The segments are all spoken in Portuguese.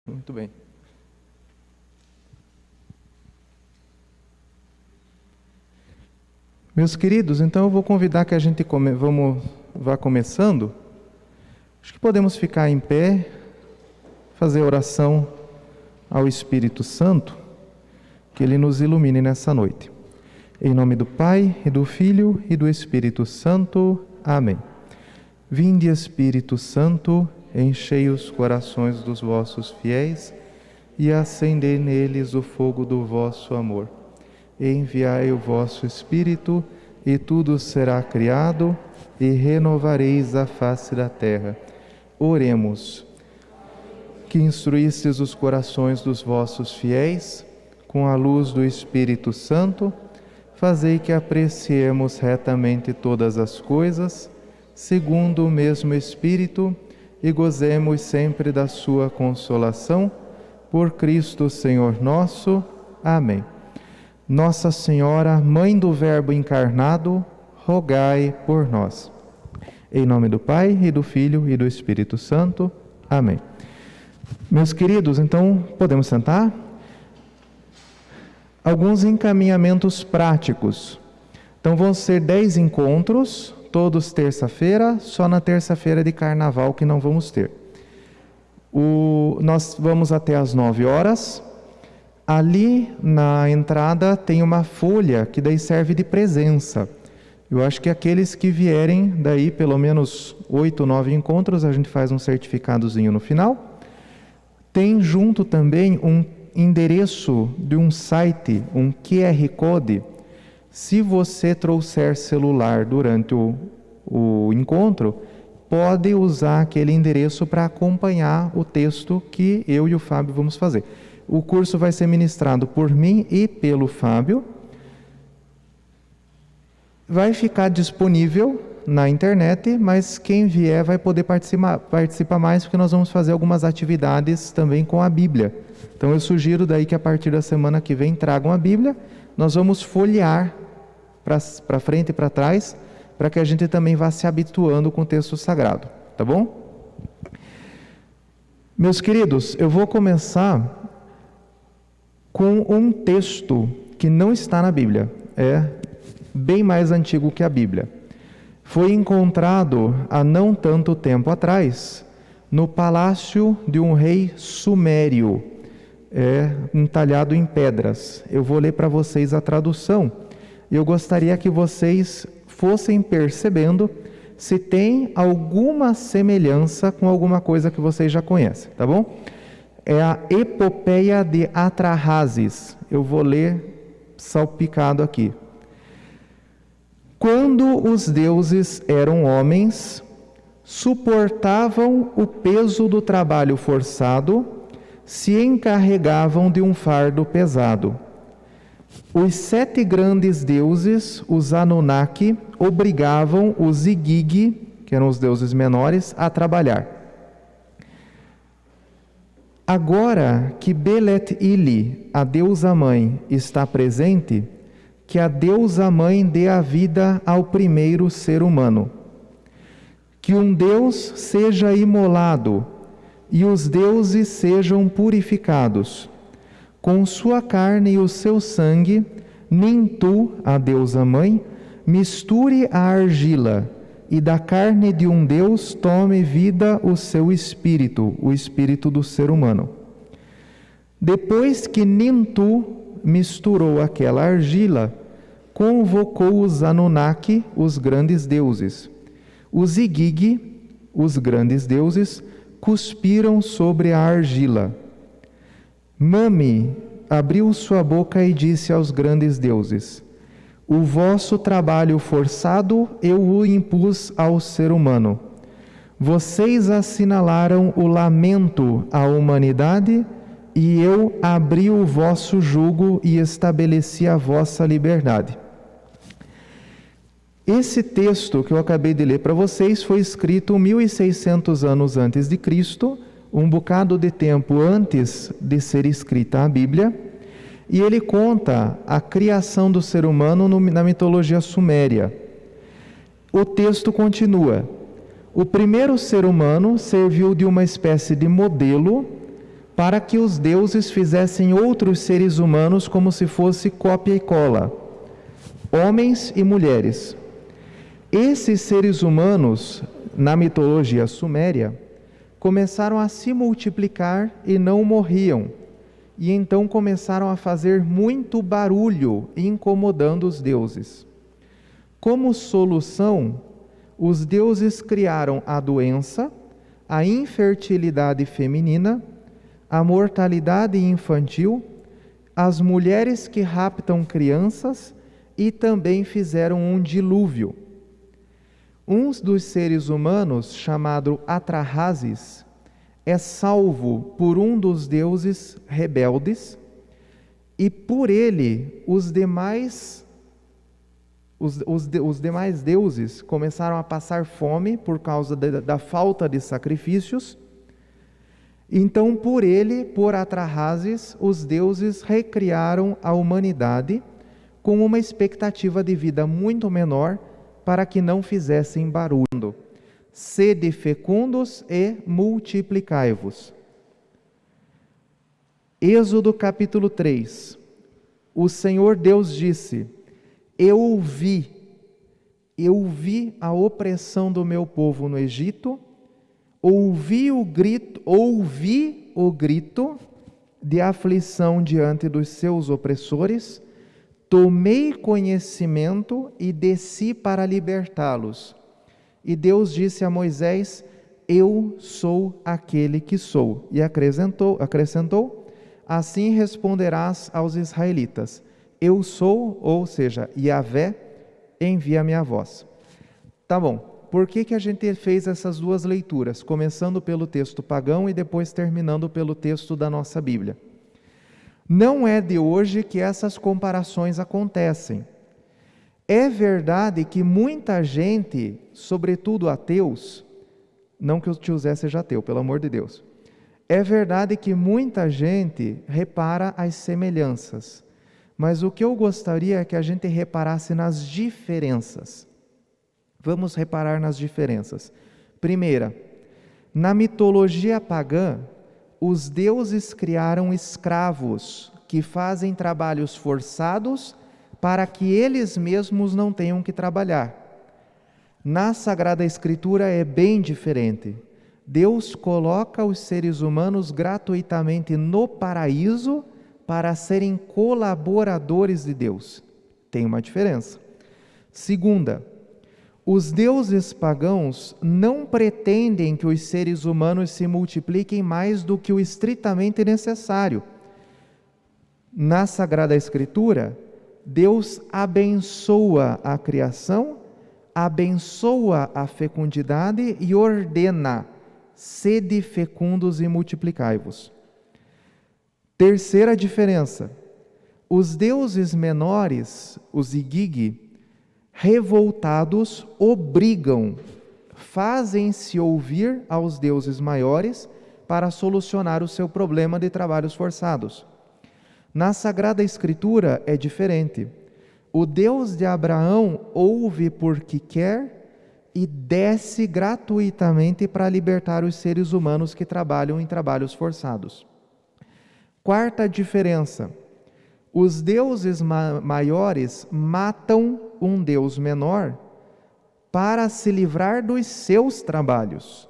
Muito bem. Meus queridos, então eu vou convidar que a gente vá começando. Acho que podemos ficar em pé, fazer oração ao Espírito Santo, que Ele nos ilumine nessa noite. Em nome do Pai, e do Filho, e do Espírito Santo. Amém. Vinde, Espírito Santo, enchei os corações dos vossos fiéis e acendei neles o fogo do vosso amor. Enviai o vosso Espírito, e tudo será criado, e renovareis a face da terra. Oremos. Que instruístes os corações dos vossos fiéis, com a luz do Espírito Santo, fazei que apreciemos retamente todas as coisas, segundo o mesmo Espírito, e gozemos sempre da sua consolação, por Cristo Senhor nosso. Amém. Nossa Senhora, Mãe do Verbo encarnado, rogai por nós. Em nome do Pai, e do Filho, e do Espírito Santo. Amém. Meus queridos, então, podemos sentar? Alguns encaminhamentos práticos. Então, vão ser 10 encontros, todos terça-feira, só na terça-feira de carnaval que não vamos ter. Nós vamos até às 9 horas. Ali na entrada tem uma folha que daí serve de presença. Eu acho que aqueles que vierem daí pelo menos 8 ou 9 encontros, a gente faz um certificadozinho no final. Tem junto também um endereço de um site, um QR Code. Se você trouxer celular durante o encontro, pode usar aquele endereço para acompanhar o texto que eu e o Fábio vamos fazer. O curso vai ser ministrado por mim e pelo Fábio. Vai ficar disponível na internet, mas quem vier vai poder participar mais, porque nós vamos fazer algumas atividades também com a Bíblia. Então eu sugiro daí que a partir da semana que vem tragam a Bíblia. Nós vamos folhear para frente e para trás, para que a gente também vá se habituando com o texto sagrado, tá bom? Meus queridos, eu vou começar com um texto que não está na Bíblia, é bem mais antigo que a Bíblia. Foi encontrado há não tanto tempo atrás, no palácio de um rei sumério, entalhado em pedras. Eu vou ler para vocês a tradução, e eu gostaria que vocês fossem percebendo se tem alguma semelhança com alguma coisa que vocês já conhecem, tá bom? É a Epopeia de Atrahasis. Eu vou ler salpicado aqui. Quando os deuses eram homens, suportavam o peso do trabalho forçado, se encarregavam de um fardo pesado. Os 7 grandes deuses, os Anunnaki, obrigavam os Igigi, que eram os deuses menores, a trabalhar. Agora que Belet-ili, a deusa-mãe, está presente, que a deusa-mãe dê a vida ao primeiro ser humano. Que um deus seja imolado e os deuses sejam purificados. Com sua carne e o seu sangue, Nintu, a deusa-mãe, misture a argila, e da carne de um Deus tome vida o seu espírito, o espírito do ser humano. Depois que Nintu misturou aquela argila, convocou os Anunnaki, os grandes deuses. Os Igigi, os grandes deuses, cuspiram sobre a argila. Mami abriu sua boca e disse aos grandes deuses: o vosso trabalho forçado eu o impus ao ser humano. Vocês assinalaram o lamento à humanidade e eu abri o vosso jugo e estabeleci a vossa liberdade. Esse texto que eu acabei de ler para vocês foi escrito 1600 anos antes de Cristo, um bocado de tempo antes de ser escrita a Bíblia, e ele conta a criação do ser humano na mitologia suméria. O texto continua: o primeiro ser humano serviu de uma espécie de modelo para que os deuses fizessem outros seres humanos como se fosse cópia e cola, homens e mulheres. Esses seres humanos, na mitologia suméria, começaram a se multiplicar e não morriam, e então começaram a fazer muito barulho, incomodando os deuses. Como solução, os deuses criaram a doença, a infertilidade feminina, a mortalidade infantil, as mulheres que raptam crianças e também fizeram um dilúvio. Um dos seres humanos, chamado Atrahasis, é salvo por um dos deuses rebeldes e por ele os demais deuses começaram a passar fome por causa da falta de sacrifícios. Então, por ele, por Atrahasis, os deuses recriaram a humanidade com uma expectativa de vida muito menor para que não fizessem barulho. Sede fecundos e multiplicai-vos. Êxodo capítulo 3. O Senhor Deus disse: Eu vi a opressão do meu povo no Egito, ouvi o grito de aflição diante dos seus opressores, tomei conhecimento e desci para libertá-los. E Deus disse a Moisés: Eu sou aquele que sou. E acrescentou: Assim responderás aos israelitas: Eu sou, ou seja, Yahvé, envia-me a vós. Tá bom. Por que a gente fez essas duas leituras, começando pelo texto pagão e depois terminando pelo texto da nossa Bíblia? Não é de hoje que essas comparações acontecem. É verdade que muita gente, sobretudo ateus, não que o tio Zé seja ateu, pelo amor de Deus, é verdade que muita gente repara as semelhanças, mas o que eu gostaria é que a gente reparasse nas diferenças. Vamos reparar nas diferenças. Primeira, na mitologia pagã, os deuses criaram escravos que fazem trabalhos forçados para que eles mesmos não tenham que trabalhar. Na Sagrada Escritura é bem diferente. Deus coloca os seres humanos gratuitamente no paraíso para serem colaboradores de Deus. Tem uma diferença. Segunda, os deuses pagãos não pretendem que os seres humanos se multipliquem mais do que o estritamente necessário. Na Sagrada Escritura, Deus abençoa a criação, abençoa a fecundidade e ordena: sede fecundos e multiplicai-vos. Terceira diferença: os deuses menores, os Igigi, revoltados, obrigam, fazem-se ouvir aos deuses maiores para solucionar o seu problema de trabalhos forçados. Na Sagrada Escritura é diferente. O Deus de Abraão ouve porque quer e desce gratuitamente para libertar os seres humanos que trabalham em trabalhos forçados. Quarta diferença: os deuses maiores matam um Deus menor para se livrar dos seus trabalhos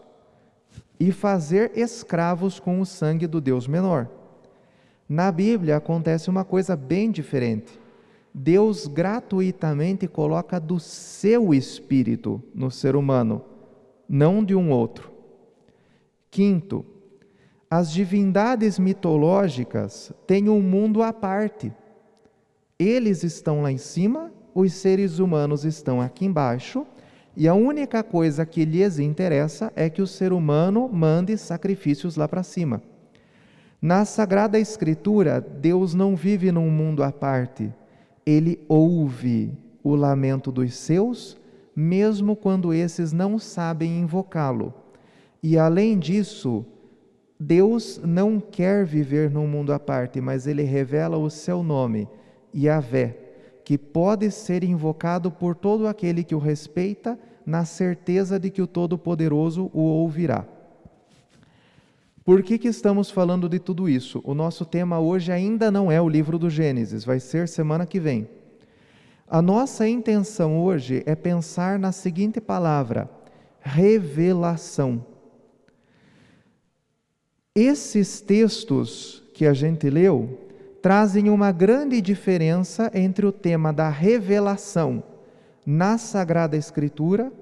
e fazer escravos com o sangue do Deus menor. Na Bíblia acontece uma coisa bem diferente. Deus gratuitamente coloca do seu espírito no ser humano, não de um outro. Quinto, as divindades mitológicas têm um mundo à parte. Eles estão lá em cima, os seres humanos estão aqui embaixo, e a única coisa que lhes interessa é que o ser humano mande sacrifícios lá para cima. Na Sagrada Escritura, Deus não vive num mundo à parte. Ele ouve o lamento dos seus, mesmo quando esses não sabem invocá-lo. E além disso, Deus não quer viver num mundo à parte, mas Ele revela o seu nome, Yahvé, que pode ser invocado por todo aquele que o respeita, na certeza de que o Todo-Poderoso o ouvirá. Por que estamos falando de tudo isso? O nosso tema hoje ainda não é o livro do Gênesis, vai ser semana que vem. A nossa intenção hoje é pensar na seguinte palavra: revelação. Esses textos que a gente leu trazem uma grande diferença entre o tema da revelação na Sagrada Escritura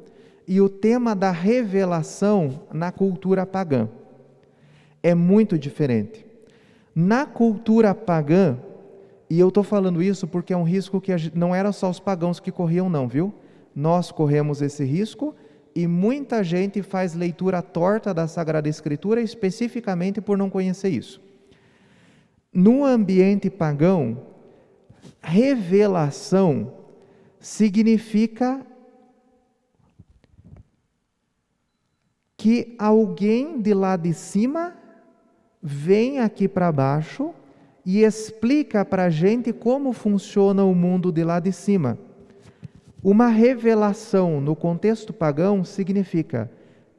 e o tema da revelação na cultura pagã. É muito diferente. Na cultura pagã, e eu estou falando isso porque é um risco que não era só os pagãos que corriam não, viu? Nós corremos esse risco e muita gente faz leitura torta da Sagrada Escritura especificamente por não conhecer isso. No ambiente pagão, revelação significa que alguém de lá de cima vem aqui para baixo e explica para a gente como funciona o mundo de lá de cima. Uma revelação no contexto pagão significa: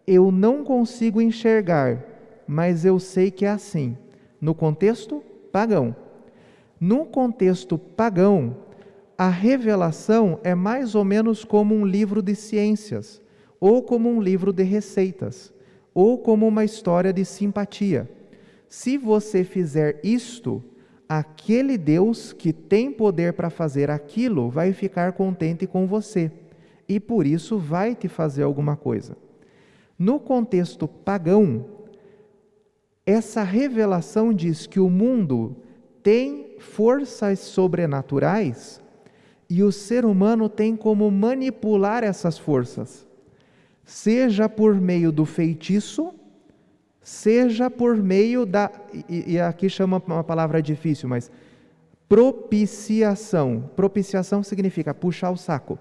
eu não consigo enxergar, mas eu sei que é assim. No contexto pagão. No contexto pagão, a revelação é mais ou menos como um livro de ciências, ou como um livro de receitas, ou como uma história de simpatia. Se você fizer isto, aquele Deus que tem poder para fazer aquilo vai ficar contente com você, e por isso vai te fazer alguma coisa. No contexto pagão, essa revelação diz que o mundo tem forças sobrenaturais e o ser humano tem como manipular essas forças, seja por meio do feitiço, seja por meio da, e aqui chama uma palavra difícil, mas propiciação. Propiciação significa puxar o saco.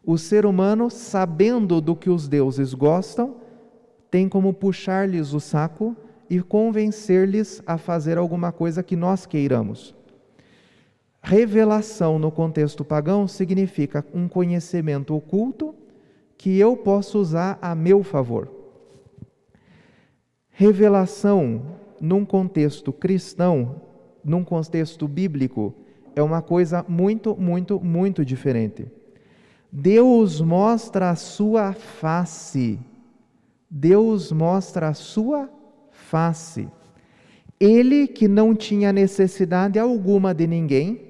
O ser humano, sabendo do que os deuses gostam, tem como puxar-lhes o saco e convencer-lhes a fazer alguma coisa que nós queiramos. Revelação no contexto pagão significa um conhecimento oculto que eu posso usar a meu favor. Revelação num contexto cristão, num contexto bíblico, é uma coisa muito, muito, muito diferente. Deus mostra a sua face. Deus mostra a sua face. Ele que não tinha necessidade alguma de ninguém,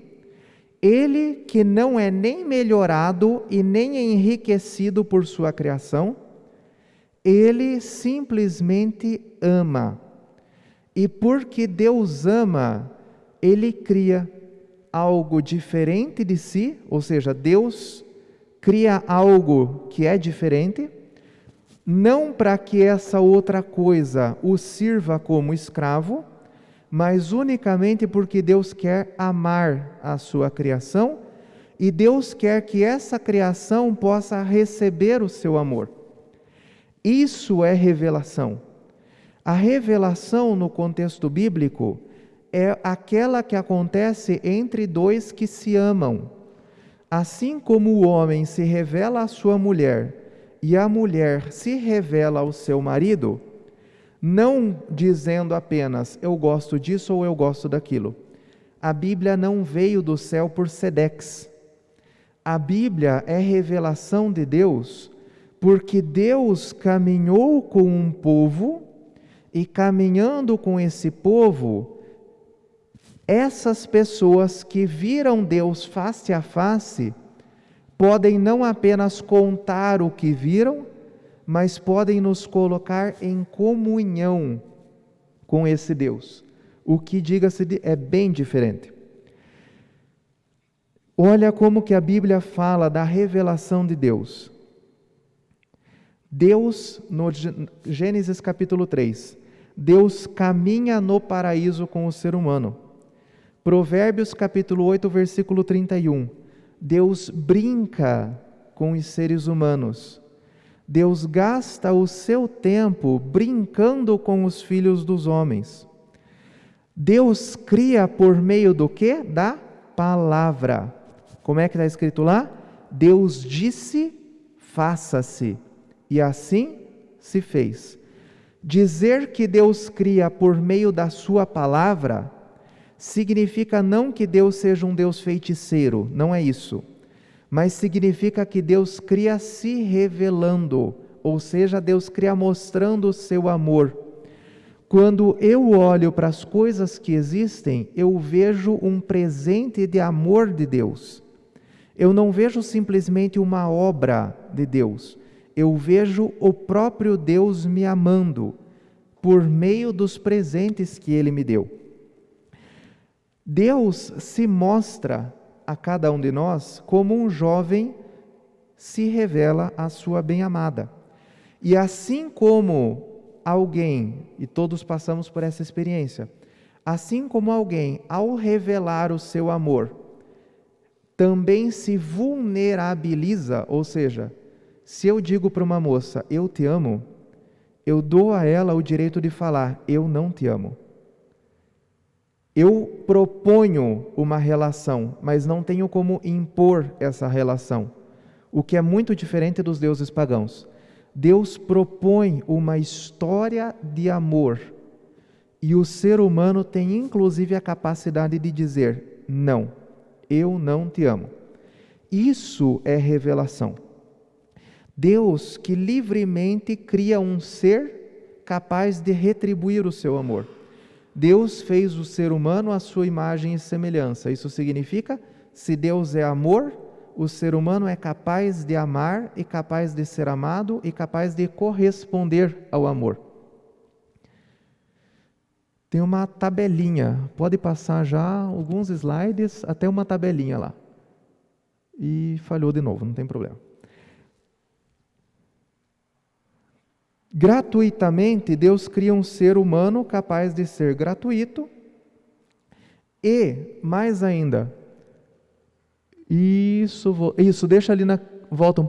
ele que não é nem melhorado e nem enriquecido por sua criação, ele simplesmente ama. E porque Deus ama, ele cria algo diferente de si, ou seja, Deus cria algo que é diferente, não para que essa outra coisa o sirva como escravo, mas unicamente porque Deus quer amar a sua criação e Deus quer que essa criação possa receber o seu amor. Isso é revelação. A revelação no contexto bíblico é aquela que acontece entre dois que se amam. Assim como o homem se revela à sua mulher e a mulher se revela ao seu marido, não dizendo apenas eu gosto disso ou eu gosto daquilo. A Bíblia não veio do céu por Sedex. A Bíblia é revelação de Deus, porque Deus caminhou com um povo e caminhando com esse povo, essas pessoas que viram Deus face a face, podem não apenas contar o que viram, mas podem nos colocar em comunhão com esse Deus. O que, diga-se, é bem diferente. Olha como que a Bíblia fala da revelação de Deus. Deus, no Gênesis capítulo 3, Deus caminha no paraíso com o ser humano. Provérbios capítulo 8, versículo 31, Deus brinca com os seres humanos. Deus gasta o seu tempo brincando com os filhos dos homens. Deus cria por meio do quê? Da palavra. Como é que está escrito lá? Deus disse, faça-se. E assim se fez. Dizer que Deus cria por meio da sua palavra significa não que Deus seja um Deus feiticeiro, não é isso. Mas significa que Deus cria se revelando, ou seja, Deus cria mostrando o seu amor. Quando eu olho para as coisas que existem, eu vejo um presente de amor de Deus. Eu não vejo simplesmente uma obra de Deus. Eu vejo o próprio Deus me amando por meio dos presentes que Ele me deu. Deus se mostra a cada um de nós como um jovem se revela à sua bem-amada. E assim como alguém, e todos passamos por essa experiência, assim como alguém, ao revelar o seu amor, também se vulnerabiliza, ou seja, se eu digo para uma moça, eu te amo, eu dou a ela o direito de falar, eu não te amo. Eu proponho uma relação, mas não tenho como impor essa relação, o que é muito diferente dos deuses pagãos. Deus propõe uma história de amor, e o ser humano tem inclusive a capacidade de dizer, não, eu não te amo. Isso é revelação. Deus que livremente cria um ser capaz de retribuir o seu amor. Deus fez o ser humano à sua imagem e semelhança. Isso significa, se Deus é amor, o ser humano é capaz de amar e capaz de ser amado e capaz de corresponder ao amor. Tem uma tabelinha, pode passar já alguns slides, até uma tabelinha lá. E falhou de novo, não tem problema. Gratuitamente, Deus cria um ser humano capaz de ser gratuito e, mais ainda, isso, deixa ali volta um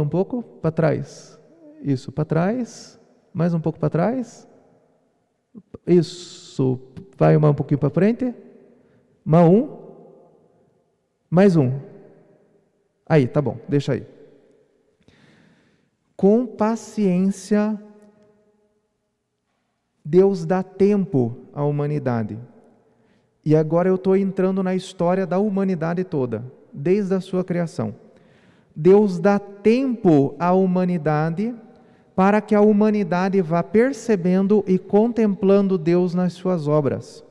pouco para trás, isso, para trás, mais um pouco para trás, isso, vai um pouquinho para frente, mais um, aí, tá bom, deixa aí. Com paciência, Deus dá tempo à humanidade. E agora eu estou entrando na história da humanidade toda, desde a sua criação. Deus dá tempo à humanidade para que a humanidade vá percebendo e contemplando Deus nas suas obras.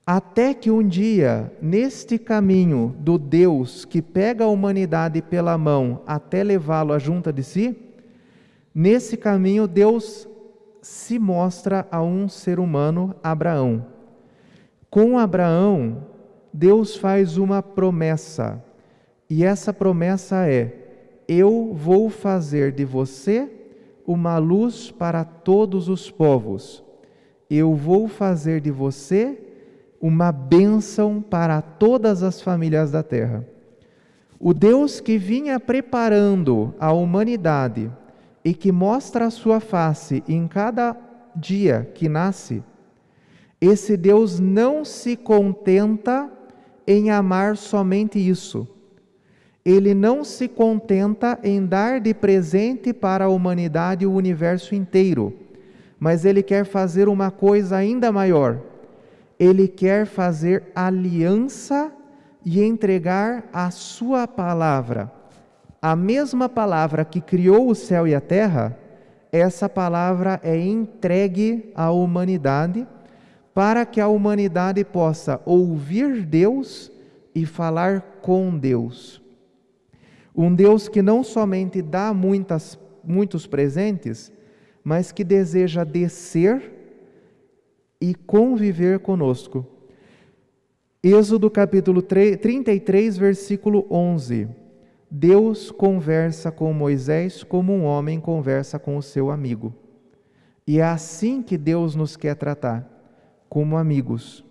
Até que um dia, neste caminho do Deus que pega a humanidade pela mão até levá-lo à junta de si, nesse caminho Deus se mostra a um ser humano, Abraão. Com Abraão, Deus faz uma promessa, e essa promessa é: eu vou fazer de você uma luz para todos os povos. Eu vou fazer de você uma bênção para todas as famílias da terra. O Deus que vinha preparando a humanidade e que mostra a sua face em cada dia que nasce, esse Deus não se contenta em amar somente isso. Ele não se contenta em dar de presente para a humanidade o universo inteiro, mas Ele quer fazer uma coisa ainda maior. Ele quer fazer aliança e entregar a sua palavra. A mesma palavra que criou o céu e a terra, essa palavra é entregue à humanidade para que a humanidade possa ouvir Deus e falar com Deus. Um Deus que não somente dá muitos presentes, mas que deseja descer e conviver conosco. Êxodo capítulo 33, versículo 11. Deus conversa com Moisés como um homem conversa com o seu amigo. E é assim que Deus nos quer tratar, como amigos.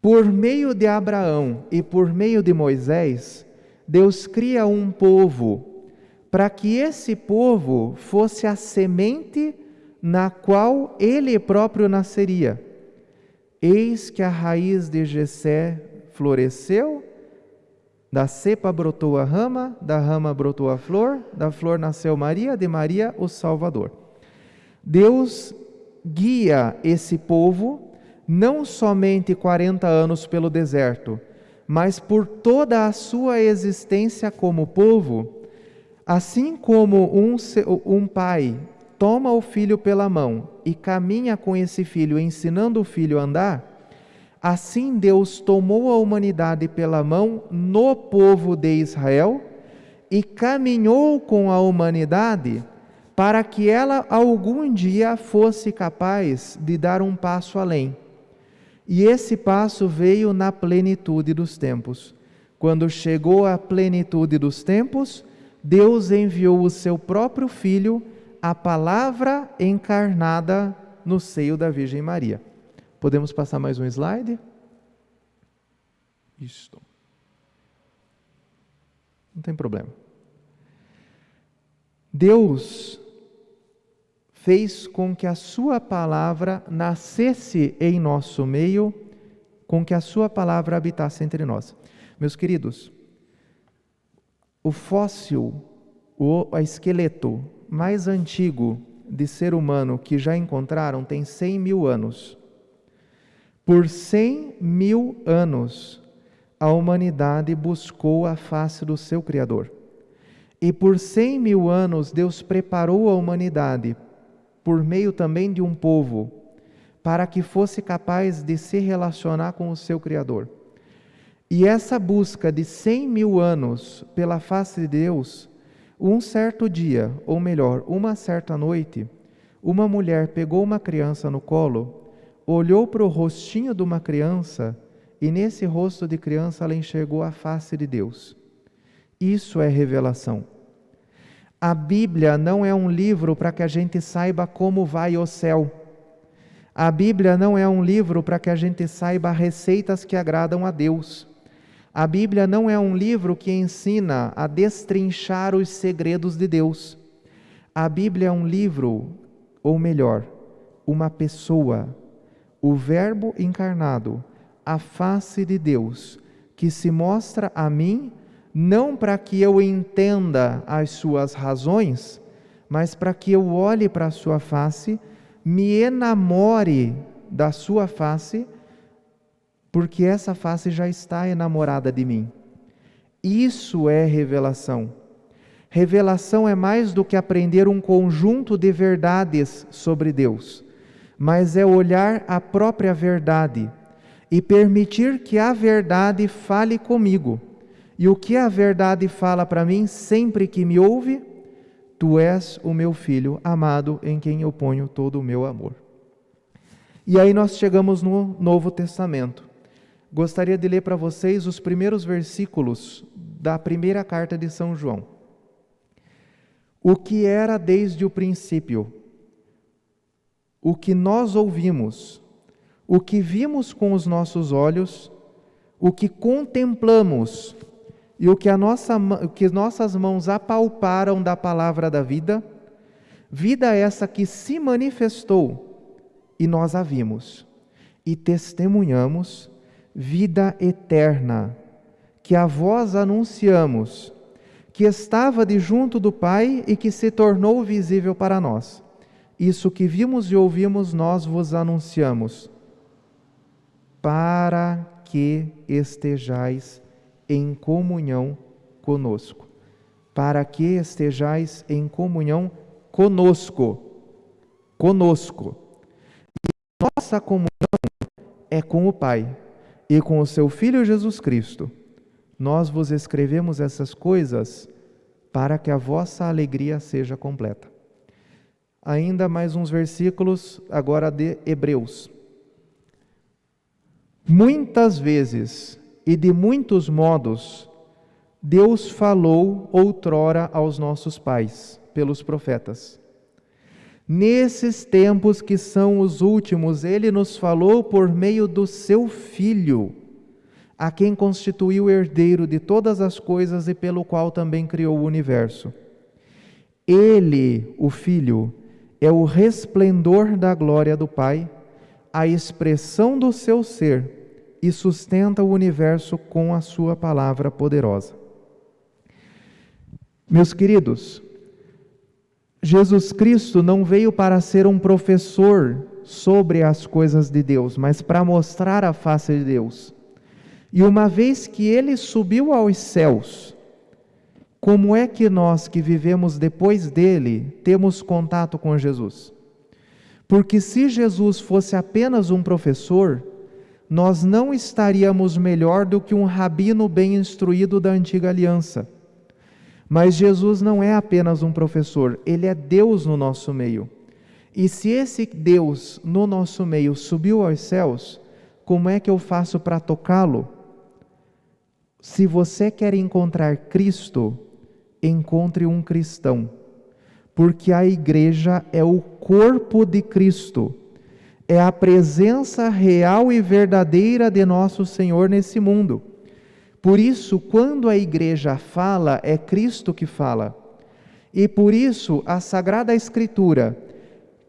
Por meio de Abraão e por meio de Moisés, Deus cria um povo, para que esse povo fosse a semente na qual ele próprio nasceria. Eis que a raiz de Jessé floresceu, da cepa brotou a rama, da rama brotou a flor, da flor nasceu Maria, de Maria o Salvador. Deus guia esse povo não somente 40 anos pelo deserto, mas por toda a sua existência como povo, assim como um pai toma o filho pela mão e caminha com esse filho, ensinando o filho a andar, assim Deus tomou a humanidade pela mão no povo de Israel e caminhou com a humanidade para que ela algum dia fosse capaz de dar um passo além. E esse passo veio na plenitude dos tempos. Quando chegou a plenitude dos tempos, Deus enviou o seu próprio Filho, a palavra encarnada no seio da Virgem Maria. Podemos passar mais um slide? Isto. Não tem problema. Deus fez com que a sua palavra nascesse em nosso meio, com que a sua palavra habitasse entre nós. Meus queridos, o fóssil, o esqueleto mais antigo de ser humano que já encontraram tem 100 mil anos. Por 100 mil anos, a humanidade buscou a face do seu Criador. E por 100 mil anos, Deus preparou a humanidade, por meio também de um povo, para que fosse capaz de se relacionar com o seu Criador. E essa busca de 100 mil anos pela face de Deus, um certo dia, ou melhor, uma certa noite, uma mulher pegou uma criança no colo, olhou para o rostinho de uma criança, e nesse rosto de criança ela enxergou a face de Deus. Isso é revelação. A Bíblia não é um livro para que a gente saiba como vai o céu. A Bíblia não é um livro para que a gente saiba receitas que agradam a Deus. A Bíblia não é um livro que ensina a destrinchar os segredos de Deus. A Bíblia é um livro, ou melhor, uma pessoa, o Verbo encarnado, a face de Deus, que se mostra a mim, não para que eu entenda as suas razões, mas para que eu olhe para a sua face, me enamore da sua face, porque essa face já está enamorada de mim. Isso é revelação. Revelação é mais do que aprender um conjunto de verdades sobre Deus, mas é olhar a própria verdade e permitir que a verdade fale comigo. E o que a verdade fala para mim sempre que me ouve? Tu és o meu filho amado, em quem eu ponho todo o meu amor. E aí nós chegamos no Novo Testamento. Gostaria de ler para vocês os primeiros versículos da primeira carta de São João. O que era desde o princípio, o que nós ouvimos, o que vimos com os nossos olhos, o que contemplamos e o que nossas mãos apalparam da palavra da vida, vida essa que se manifestou e nós a vimos e testemunhamos, vida eterna, que a vós anunciamos, que estava de junto do Pai e que se tornou visível para nós. Isso que vimos e ouvimos nós vos anunciamos, para que estejais em comunhão conosco. Para que estejais em comunhão conosco. Conosco. E nossa comunhão é com o Pai e com o seu Filho Jesus Cristo. Nós vos escrevemos essas coisas para que a vossa alegria seja completa. Ainda mais uns versículos agora de Hebreus. Muitas vezes e de muitos modos, Deus falou outrora aos nossos pais, pelos profetas. Nesses tempos que são os últimos, Ele nos falou por meio do Seu Filho, a quem constituiu herdeiro de todas as coisas e pelo qual também criou o universo. Ele, o Filho, é o resplendor da glória do Pai, a expressão do seu ser, e sustenta o universo com a sua palavra poderosa. Meus queridos, Jesus Cristo não veio para ser um professor sobre as coisas de Deus, mas para mostrar a face de Deus. E uma vez que ele subiu aos céus, como é que nós que vivemos depois dele temos contato com Jesus? Porque se Jesus fosse apenas um professor, nós não estaríamos melhor do que um rabino bem instruído da antiga aliança. Mas Jesus não é apenas um professor, ele é Deus no nosso meio. E se esse Deus no nosso meio subiu aos céus, como é que eu faço para tocá-lo? Se você quer encontrar Cristo, encontre um cristão, porque a igreja é o corpo de Cristo, é a presença real e verdadeira de nosso Senhor nesse mundo. Por isso, quando a igreja fala, é Cristo que fala. E por isso, a Sagrada Escritura,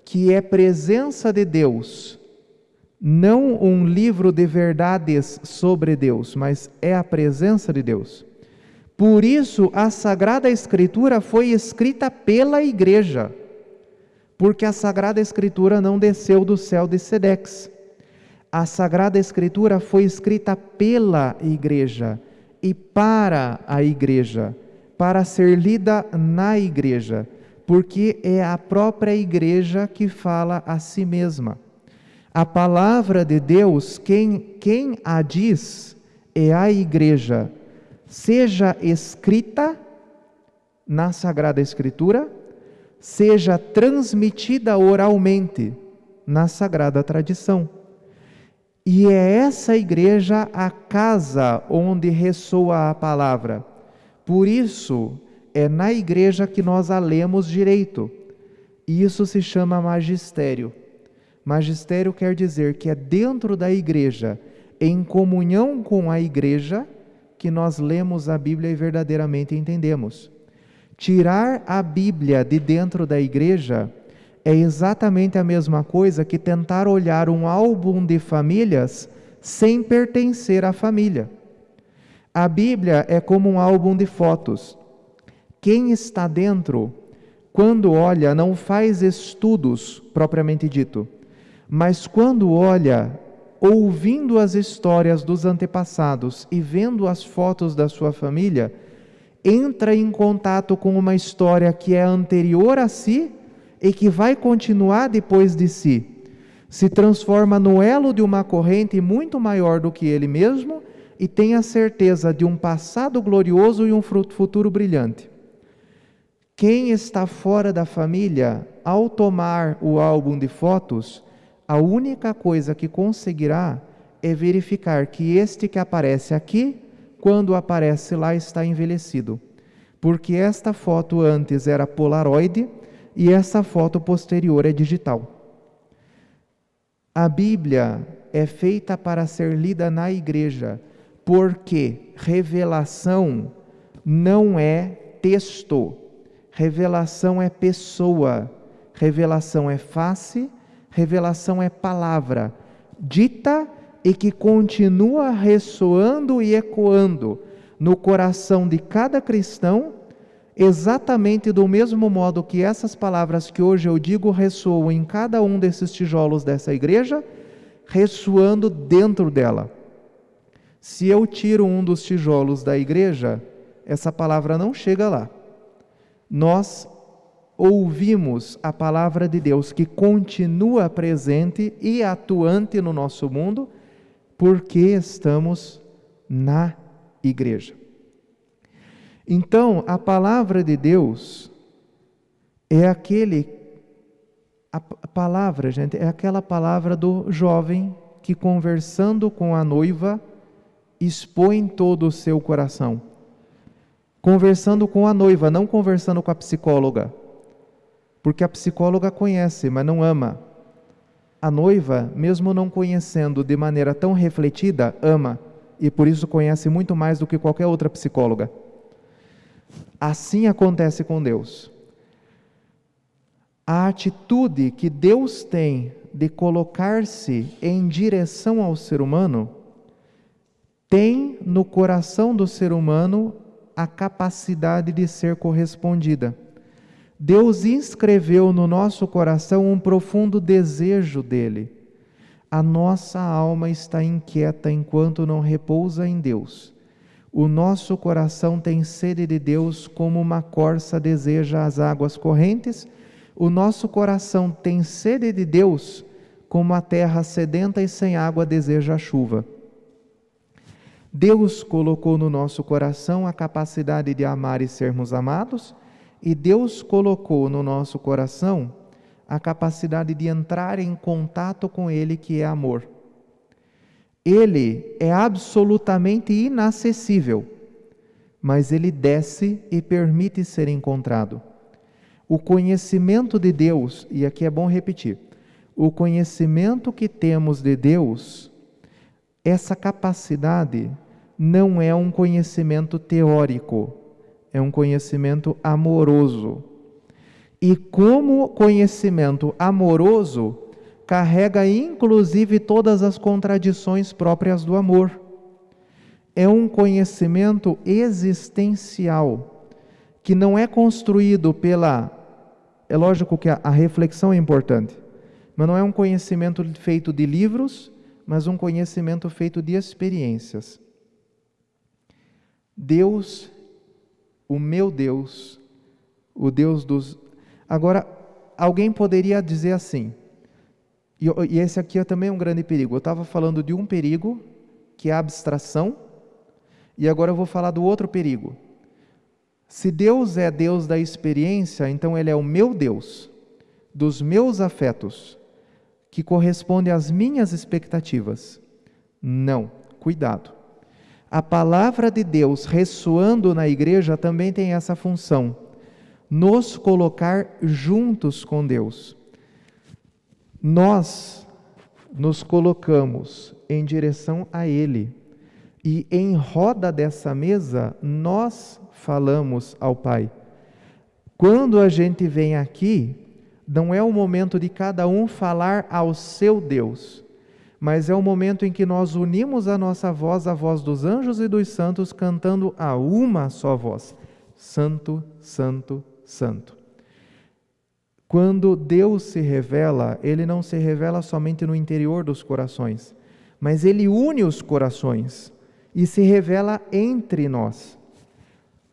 que é presença de Deus, não um livro de verdades sobre Deus, mas é a presença de Deus. Por isso, a Sagrada Escritura foi escrita pela igreja, porque a Sagrada Escritura não desceu do céu de Sedex. A Sagrada Escritura foi escrita pela igreja e para a igreja, para ser lida na igreja, porque é a própria igreja que fala a si mesma. A palavra de Deus, quem a diz é a igreja, seja escrita na Sagrada Escritura, seja transmitida oralmente na Sagrada Tradição. E é essa igreja a casa onde ressoa a palavra. Por isso, é na igreja que nós a lemos direito. E isso se chama magistério. Magistério quer dizer que é dentro da igreja, em comunhão com a igreja, que nós lemos a Bíblia e verdadeiramente entendemos. Tirar a Bíblia de dentro da igreja é exatamente a mesma coisa que tentar olhar um álbum de famílias sem pertencer à família. A Bíblia é como um álbum de fotos. Quem está dentro, quando olha, não faz estudos propriamente dito, mas quando olha, ouvindo as histórias dos antepassados e vendo as fotos da sua família, entra em contato com uma história que é anterior a si e que vai continuar depois de si. Se transforma no elo de uma corrente muito maior do que ele mesmo e tem a certeza de um passado glorioso e um futuro brilhante. Quem está fora da família, ao tomar o álbum de fotos, a única coisa que conseguirá é verificar que este que aparece aqui, quando aparece lá, está envelhecido. Porque esta foto antes era polaroide e essa foto posterior é digital. A Bíblia é feita para ser lida na igreja, porque revelação não é texto, revelação é pessoa, revelação é face, revelação é palavra, dita e que continua ressoando e ecoando no coração de cada cristão, exatamente do mesmo modo que essas palavras que hoje eu digo ressoam em cada um desses tijolos dessa igreja, ressoando dentro dela. Se eu tiro um dos tijolos da igreja, essa palavra não chega lá. Nós ouvimos a palavra de Deus que continua presente e atuante no nosso mundo, porque estamos na igreja. Então, a palavra de Deus é a palavra, gente, é aquela palavra do jovem que, conversando com a noiva, expõe todo o seu coração. Conversando com a noiva, não conversando com a psicóloga, porque a psicóloga conhece, mas não ama. A noiva, mesmo não conhecendo de maneira tão refletida, ama, e por isso conhece muito mais do que qualquer outra psicóloga. Assim acontece com Deus. A atitude que Deus tem de colocar-se em direção ao ser humano, tem no coração do ser humano a capacidade de ser correspondida. Deus inscreveu no nosso coração um profundo desejo dele. A nossa alma está inquieta enquanto não repousa em Deus. O nosso coração tem sede de Deus como uma corça deseja as águas correntes. O nosso coração tem sede de Deus como a terra sedenta e sem água deseja a chuva. Deus colocou no nosso coração a capacidade de amar e sermos amados, e Deus colocou no nosso coração a capacidade de entrar em contato com Ele, que é amor. Ele é absolutamente inacessível, mas Ele desce e permite ser encontrado. O conhecimento de Deus, e aqui é bom repetir, o conhecimento que temos de Deus, essa capacidade não é um conhecimento teórico, é um conhecimento amoroso. E como conhecimento amoroso, carrega inclusive todas as contradições próprias do amor. É um conhecimento existencial, que não é construído pela... É lógico que a reflexão é importante, mas não é um conhecimento feito de livros, mas um conhecimento feito de experiências. Deus, o meu Deus, o Deus dos... Agora, alguém poderia dizer assim, e esse aqui é também um grande perigo. Eu estava falando de um perigo, que é a abstração, e agora eu vou falar do outro perigo. Se Deus é Deus da experiência, então Ele é o meu Deus, dos meus afetos, que corresponde às minhas expectativas. Não, cuidado. A palavra de Deus ressoando na igreja também tem essa função, nos colocar juntos com Deus. Nós nos colocamos em direção a Ele, e em roda dessa mesa nós falamos ao Pai. Quando a gente vem aqui, não é o momento de cada um falar ao seu Deus, mas é o momento em que nós unimos a nossa voz à voz dos anjos e dos santos, cantando a uma só voz: Santo, Santo, Santo. Quando Deus se revela, Ele não se revela somente no interior dos corações, mas Ele une os corações e se revela entre nós.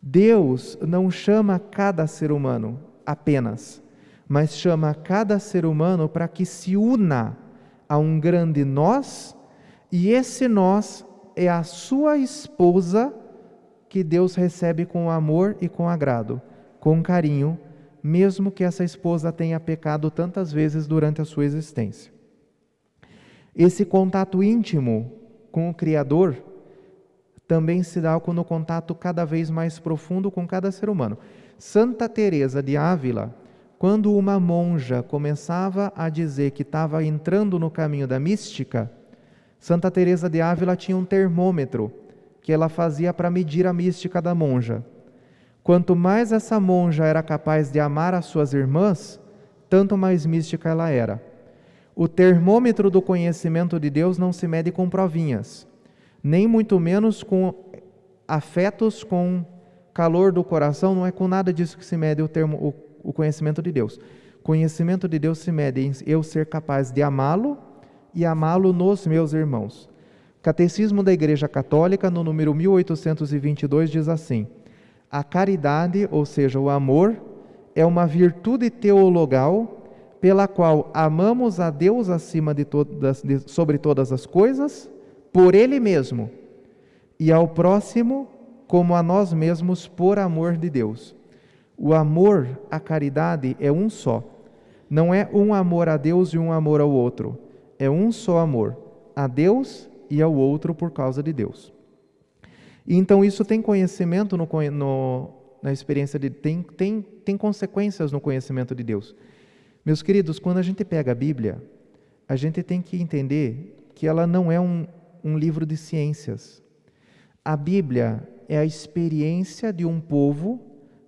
Deus não chama cada ser humano apenas, mas chama cada ser humano para que se una a um grande nós, e esse nós é a sua esposa, que Deus recebe com amor e com agrado, com carinho, mesmo que essa esposa tenha pecado tantas vezes durante a sua existência. Esse contato íntimo com o Criador também se dá no contato cada vez mais profundo com cada ser humano. Santa Teresa de Ávila, quando uma monja começava a dizer que estava entrando no caminho da mística, Santa Teresa de Ávila tinha um termômetro que ela fazia para medir a mística da monja. Quanto mais essa monja era capaz de amar as suas irmãs, tanto mais mística ela era. O termômetro do conhecimento de Deus não se mede com provinhas, nem muito menos com afetos, com calor do coração, não é com nada disso que se mede o conhecimento de Deus. Conhecimento de Deus se mede em eu ser capaz de amá-lo e amá-lo nos meus irmãos. Catecismo da Igreja Católica, no número 1822, diz assim: a caridade, ou seja, o amor, é uma virtude teologal pela qual amamos a Deus sobre todas as coisas, por Ele mesmo, e ao próximo como a nós mesmos por amor de Deus. O amor, a caridade, é um só. Não é um amor a Deus e um amor ao outro. É um só amor, a Deus e ao outro por causa de Deus. E então isso tem conhecimento na experiência de... Tem consequências no conhecimento de Deus. Meus queridos, quando a gente pega a Bíblia, a gente tem que entender que ela não é um livro de ciências. A Bíblia é a experiência de um povo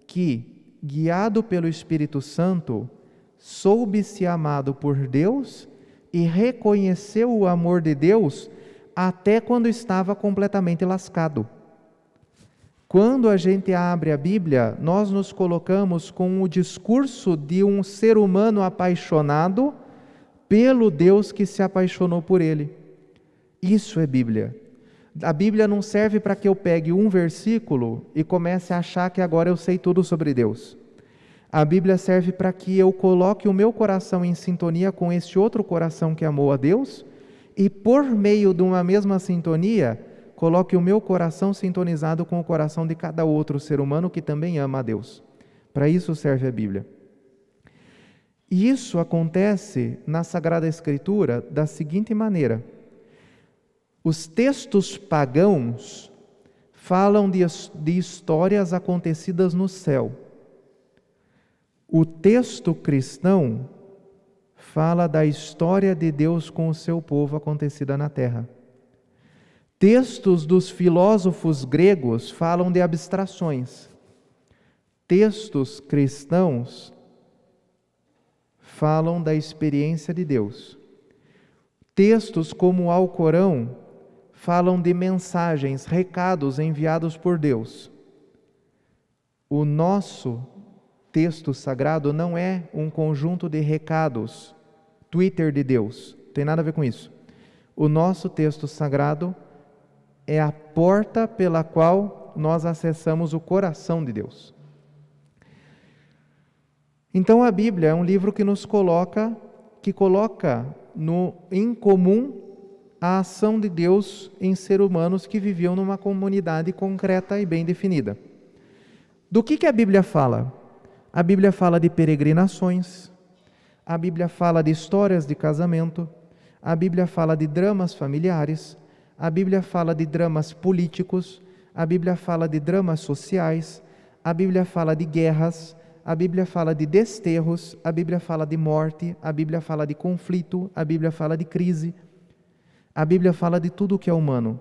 que, guiado pelo Espírito Santo, soube ser amado por Deus e reconheceu o amor de Deus até quando estava completamente lascado. Quando a gente abre a Bíblia, nós nos colocamos com o discurso de um ser humano apaixonado pelo Deus que se apaixonou por ele. Isso é Bíblia. A Bíblia não serve para que eu pegue um versículo e comece a achar que agora eu sei tudo sobre Deus. A Bíblia serve para que eu coloque o meu coração em sintonia com este outro coração que amou a Deus e, por meio de uma mesma sintonia, coloque o meu coração sintonizado com o coração de cada outro ser humano que também ama a Deus. Para isso serve a Bíblia. E isso acontece na Sagrada Escritura da seguinte maneira: os textos pagãos falam de histórias acontecidas no céu. O texto cristão fala da história de Deus com o seu povo acontecida na terra. Textos dos filósofos gregos falam de abstrações. Textos cristãos falam da experiência de Deus. Textos como o Alcorão falam de mensagens, recados enviados por Deus. O nosso texto sagrado não é um conjunto de recados, Twitter de Deus, não tem nada a ver com isso. O nosso texto sagrado é a porta pela qual nós acessamos o coração de Deus. Então a Bíblia é um livro que coloca em comum a ação de Deus em seres humanos que viviam numa comunidade concreta e bem definida. Do que a Bíblia fala? A Bíblia fala de peregrinações, a Bíblia fala de histórias de casamento, a Bíblia fala de dramas familiares, a Bíblia fala de dramas políticos, a Bíblia fala de dramas sociais, a Bíblia fala de guerras, a Bíblia fala de desterros, a Bíblia fala de morte, a Bíblia fala de conflito, a Bíblia fala de crise, a Bíblia fala de tudo que é humano.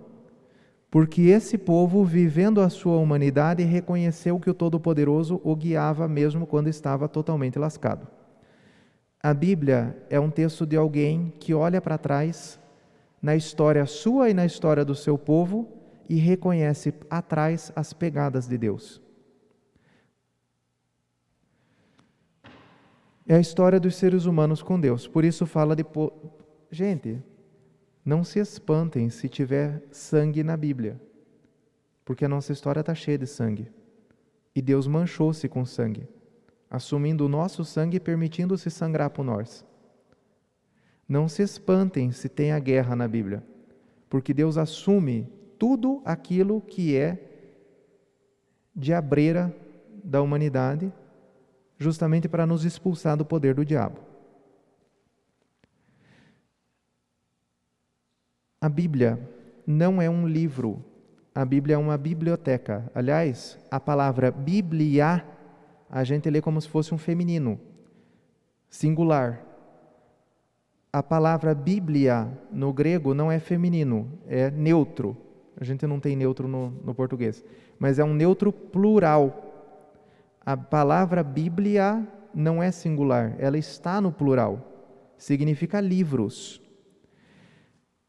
Porque esse povo, vivendo a sua humanidade, reconheceu que o Todo-Poderoso o guiava mesmo quando estava totalmente lascado. A Bíblia é um texto de alguém que olha para trás, na história sua e na história do seu povo, e reconhece atrás as pegadas de Deus. É a história dos seres humanos com Deus. Por isso fala de... Gente, não se espantem se tiver sangue na Bíblia, porque a nossa história está cheia de sangue. E Deus manchou-se com sangue, assumindo o nosso sangue e permitindo-se sangrar por nós. Não se espantem se tem a guerra na Bíblia, porque Deus assume tudo aquilo que é diabreira da humanidade, justamente para nos expulsar do poder do diabo. A Bíblia não é um livro, a Bíblia é uma biblioteca. Aliás, a palavra Bíblia, a gente lê como se fosse um feminino, singular. A palavra Bíblia, no grego, não é feminino, é neutro. A gente não tem neutro no português, mas é um neutro plural. A palavra Bíblia não é singular, ela está no plural. Significa livros.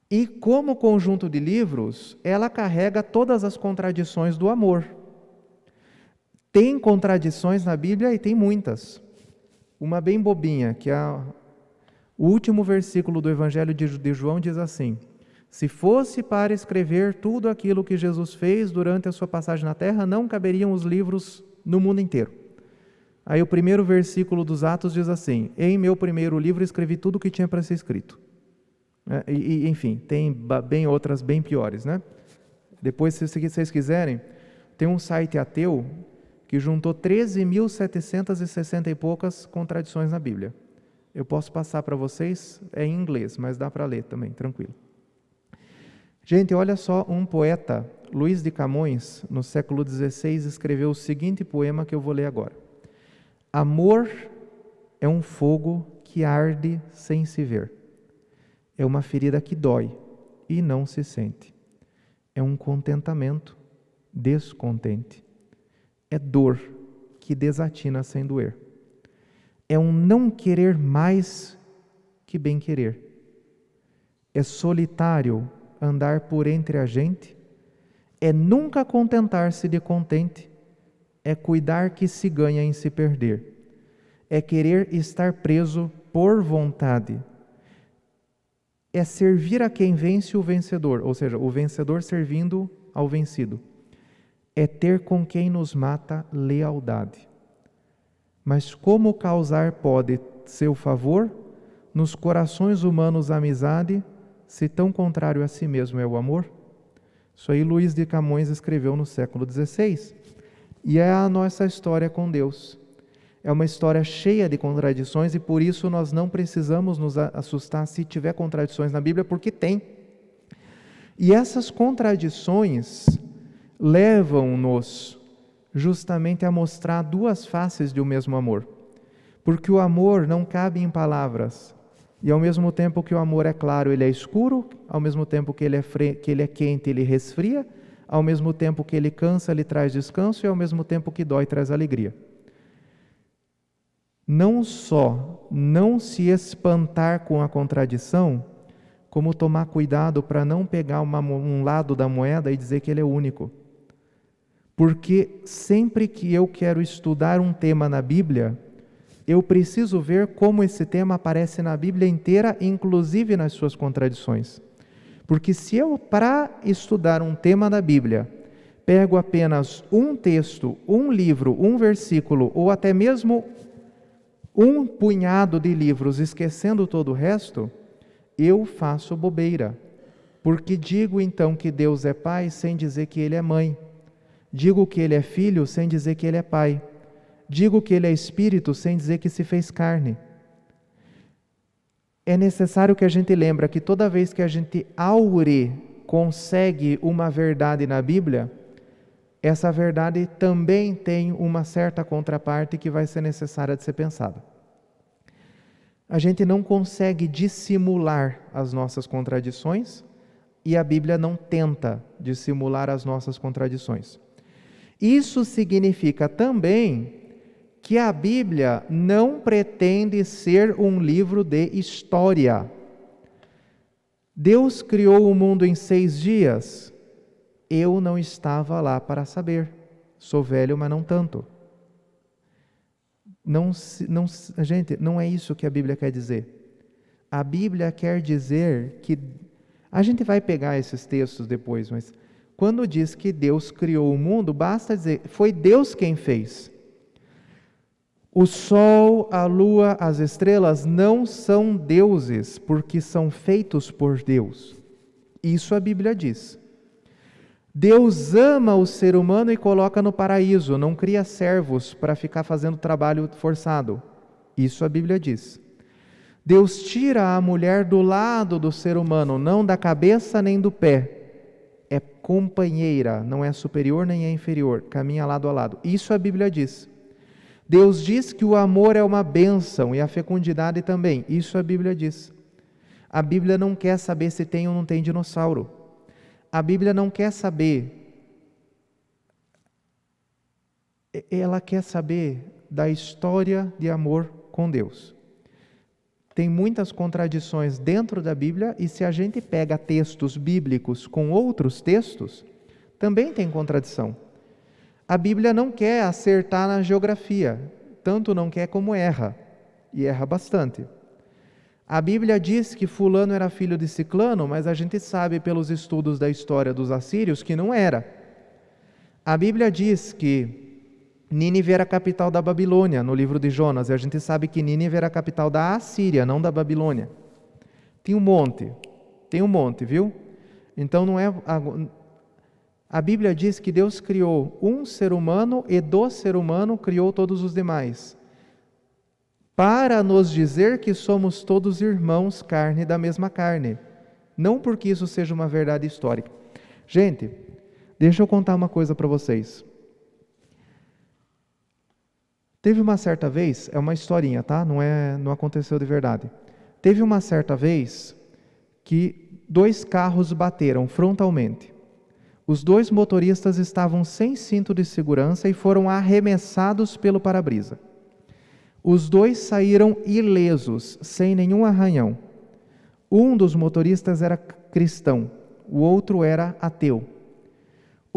E como conjunto de livros, ela carrega todas as contradições do amor. Tem contradições na Bíblia e tem muitas. Uma bem bobinha, que é o último versículo do Evangelho de João diz assim: se fosse para escrever tudo aquilo que Jesus fez durante a sua passagem na terra, não caberiam os livros no mundo inteiro. Aí o primeiro versículo dos Atos diz assim: em meu primeiro livro escrevi tudo o que tinha para ser escrito. Enfim, tem bem outras bem piores, né? Depois, se vocês quiserem, tem um site ateu que juntou 13.760 e poucas contradições na Bíblia. Eu posso passar para vocês, é em inglês, mas dá para ler também, tranquilo. Gente, olha só, um poeta, Luís de Camões, no século XVI, escreveu o seguinte poema que eu vou ler agora. Amor é um fogo que arde sem se ver. É uma ferida que dói e não se sente. É um contentamento descontente. É dor que desatina sem doer. É um não querer mais que bem querer. É solitário andar por entre a gente é nunca contentar-se de contente, é cuidar que se ganha em se perder, é querer estar preso por vontade, é servir a quem vence o vencedor, ou seja, o vencedor servindo ao vencido, é ter com quem nos mata lealdade. Mas como causar pode seu favor, nos corações humanos amizade, se tão contrário a si mesmo é o amor? Isso aí Luís de Camões escreveu no século XVI. E é a nossa história com Deus. É uma história cheia de contradições e por isso nós não precisamos nos assustar se tiver contradições na Bíblia, porque tem. E essas contradições levam-nos justamente a mostrar duas faces de um mesmo amor. Porque o amor não cabe em palavras. E ao mesmo tempo que o amor é claro, ele é escuro. Ao mesmo tempo que ele é quente, ele resfria. Ao mesmo tempo que ele cansa, ele traz descanso. E ao mesmo tempo que dói, traz alegria. Não só não se espantar com a contradição, como tomar cuidado para não pegar um lado da moeda e dizer que ele é único. Porque sempre que eu quero estudar um tema na Bíblia, eu preciso ver como esse tema aparece na Bíblia inteira, inclusive nas suas contradições. Porque se eu, para estudar um tema da Bíblia, pego apenas um texto, um livro, um versículo, ou até mesmo um punhado de livros, esquecendo todo o resto, eu faço bobeira. Porque digo então que Deus é Pai sem dizer que Ele é Mãe. Digo que Ele é Filho sem dizer que Ele é Pai. Digo que Ele é Espírito sem dizer que se fez carne. É necessário que a gente lembre que toda vez que a gente consegue uma verdade na Bíblia, essa verdade também tem uma certa contraparte que vai ser necessária de ser pensada. A gente não consegue dissimular as nossas contradições e a Bíblia não tenta dissimular as nossas contradições. Isso significa também que a Bíblia não pretende ser um livro de história. Deus criou o mundo em 6 dias. Eu não estava lá para saber. Sou velho, mas não tanto. Gente, não é isso que a Bíblia quer dizer. A Bíblia quer dizer que... A gente vai pegar esses textos depois, mas quando diz que Deus criou o mundo, basta dizer, foi Deus quem fez. O sol, a lua, as estrelas não são deuses, porque são feitos por Deus. Isso a Bíblia diz. Deus ama o ser humano e coloca no paraíso, não cria servos para ficar fazendo trabalho forçado. Isso a Bíblia diz. Deus tira a mulher do lado do ser humano, não da cabeça nem do pé. É companheira, não é superior nem é inferior, caminha lado a lado. Isso a Bíblia diz. Deus diz que o amor é uma bênção e a fecundidade também. Isso a Bíblia diz. A Bíblia não quer saber se tem ou não tem dinossauro. A Bíblia não quer saber. Ela quer saber da história de amor com Deus. Tem muitas contradições dentro da Bíblia e se a gente pega textos bíblicos com outros textos, também tem contradição. A Bíblia não quer acertar na geografia, tanto não quer como erra, e erra bastante. A Bíblia diz que fulano era filho de ciclano, mas a gente sabe pelos estudos da história dos assírios que não era. A Bíblia diz que Nínive era a capital da Babilônia, no livro de Jonas, e a gente sabe que Nínive era a capital da Assíria, não da Babilônia. Tem um monte, viu? Então não é... A Bíblia diz que Deus criou um ser humano e do ser humano criou todos os demais, para nos dizer que somos todos irmãos, carne da mesma carne. Não porque isso seja uma verdade histórica. Gente, deixa eu contar uma coisa para vocês. Teve uma certa vez, é uma historinha, tá? Não aconteceu de verdade. Teve uma certa vez que 2 carros bateram frontalmente. Os 2 motoristas estavam sem cinto de segurança e foram arremessados pelo para-brisa. Os 2 saíram ilesos, sem nenhum arranhão. Um dos motoristas era cristão, o outro era ateu.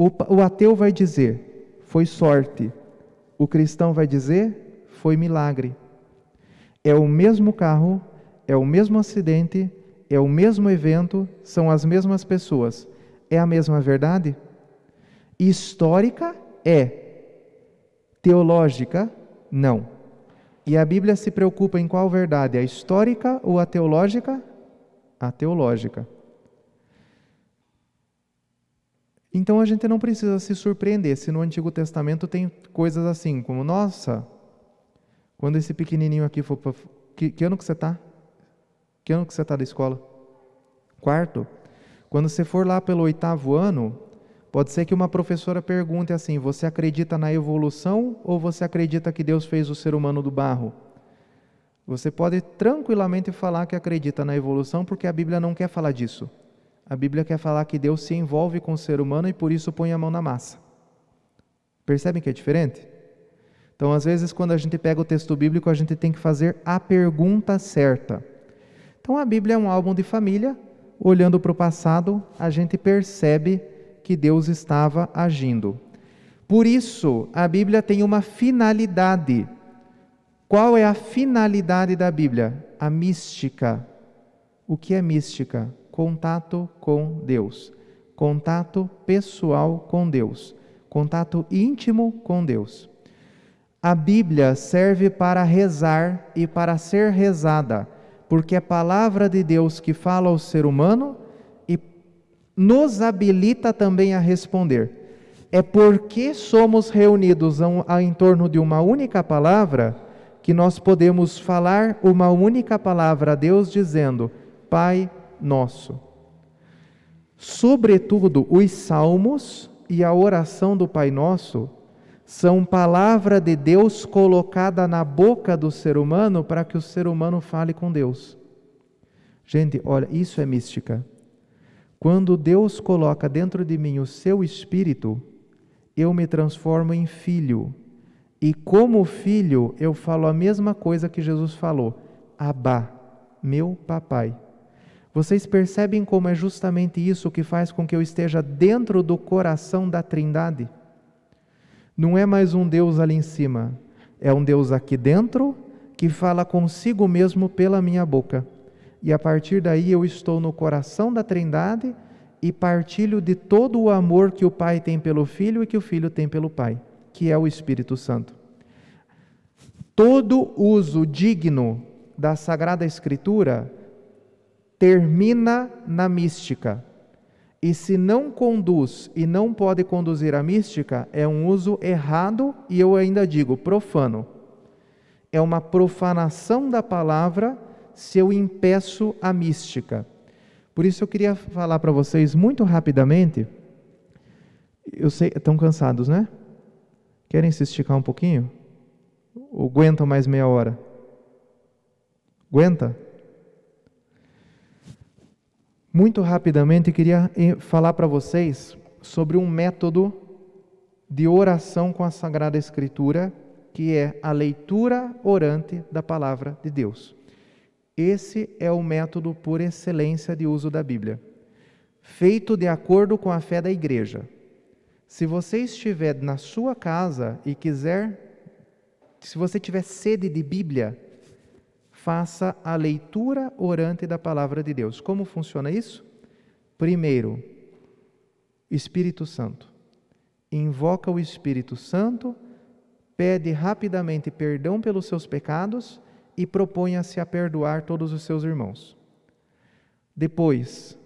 O ateu vai dizer, foi sorte. O cristão vai dizer, foi milagre. É o mesmo carro, é o mesmo acidente, é o mesmo evento, são as mesmas pessoas. É a mesma verdade? Histórica? É. Teológica? Não. E a Bíblia se preocupa em qual verdade? A histórica ou a teológica? A teológica. Então a gente não precisa se surpreender se no Antigo Testamento tem coisas assim, como, nossa, quando esse pequenininho aqui for para... Que ano que você está? Que ano que você está da escola? Quarto. Quando você for lá pelo 8º ano, pode ser que uma professora pergunte assim, você acredita na evolução ou você acredita que Deus fez o ser humano do barro? Você pode tranquilamente falar que acredita na evolução, porque a Bíblia não quer falar disso. A Bíblia quer falar que Deus se envolve com o ser humano e por isso põe a mão na massa. Percebem que é diferente? Então, às vezes, quando a gente pega o texto bíblico, a gente tem que fazer a pergunta certa. Então, a Bíblia é um álbum de família. Olhando para o passado, a gente percebe que Deus estava agindo. Por isso, a Bíblia tem uma finalidade. Qual é a finalidade da Bíblia? A mística. O que é mística? Contato com Deus. Contato pessoal com Deus. Contato íntimo com Deus. A Bíblia serve para rezar e para ser rezada, porque é a palavra de Deus que fala ao ser humano e nos habilita também a responder. É porque somos reunidos em torno de uma única palavra que nós podemos falar uma única palavra a Deus dizendo, Pai Nosso. Sobretudo, os salmos e a oração do Pai Nosso são palavra de Deus colocada na boca do ser humano para que o ser humano fale com Deus. Gente, olha, isso é mística. Quando Deus coloca dentro de mim o seu espírito, eu me transformo em filho. E como filho, eu falo a mesma coisa que Jesus falou. Abá, meu papai. Vocês percebem como é justamente isso que faz com que eu esteja dentro do coração da Trindade? Não é mais um Deus ali em cima, é um Deus aqui dentro que fala consigo mesmo pela minha boca. E a partir daí eu estou no coração da Trindade e partilho de todo o amor que o Pai tem pelo Filho e que o Filho tem pelo Pai, que é o Espírito Santo. Todo uso digno da Sagrada Escritura termina na mística. E se não conduz e não pode conduzir a mística, é um uso errado e eu ainda digo profano. É uma profanação da palavra se eu impeço a mística. Por isso eu queria falar para vocês muito rapidamente. Eu sei, estão cansados, né? Querem se esticar um pouquinho? Ou aguentam mais meia hora? Aguenta? Muito rapidamente, queria falar para vocês sobre um método de oração com a Sagrada Escritura, que é a leitura orante da Palavra de Deus. Esse é o método por excelência de uso da Bíblia, feito de acordo com a fé da Igreja. Se você estiver na sua casa e se você tiver sede de Bíblia, faça a leitura orante da Palavra de Deus. Como funciona isso? Primeiro, Espírito Santo. Invoca o Espírito Santo, pede rapidamente perdão pelos seus pecados e proponha-se a perdoar todos os seus irmãos. Depois,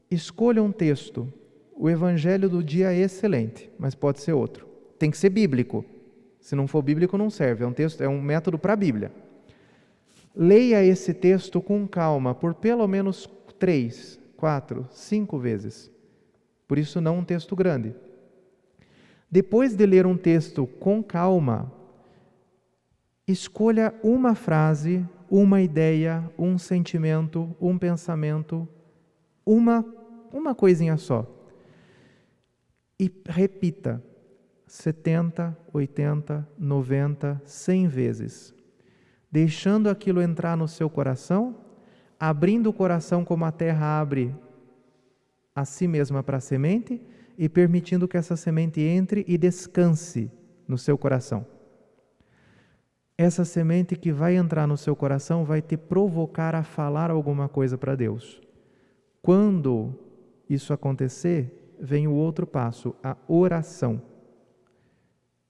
escolha um texto. O Evangelho do dia é excelente, mas pode ser outro. Tem que ser bíblico. Se não for bíblico, não serve. É um método para a Bíblia. Leia esse texto com calma, por pelo menos 3, 4, 5 vezes. Por isso não um texto grande. Depois de ler um texto com calma, escolha uma frase, uma ideia, um sentimento, um pensamento, uma coisinha só. E repita 70, 80, 90, 100 vezes. Deixando aquilo entrar no seu coração, abrindo o coração como a terra abre a si mesma para a semente e permitindo que essa semente entre e descanse no seu coração. Essa semente que vai entrar no seu coração vai te provocar a falar alguma coisa para Deus. Quando isso acontecer, vem o outro passo, a oração.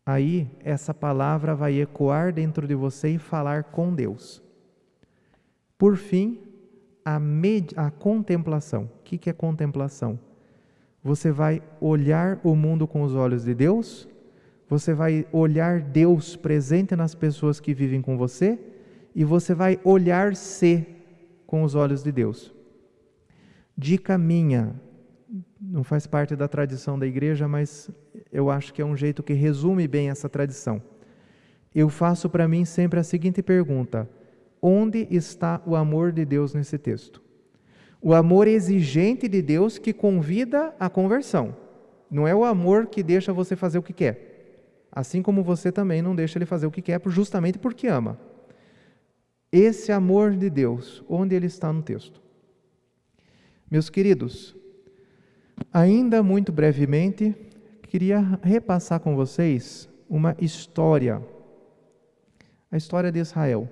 Aí, essa palavra vai ecoar dentro de você e falar com Deus. Por fim, a contemplação. O que é contemplação? Você vai olhar o mundo com os olhos de Deus, você vai olhar Deus presente nas pessoas que vivem com você, e você vai olhar-se com os olhos de Deus. Dica minha, não faz parte da tradição da igreja, mas eu acho que é um jeito que resume bem essa tradição. Eu faço para mim sempre a seguinte pergunta: onde está o amor de Deus nesse texto? O amor exigente de Deus que convida à conversão. Não é o amor que deixa você fazer o que quer. Assim como você também não deixa ele fazer o que quer justamente porque ama. Esse amor de Deus, onde ele está no texto? Meus queridos, ainda muito brevemente, queria repassar com vocês uma história. A história de Israel.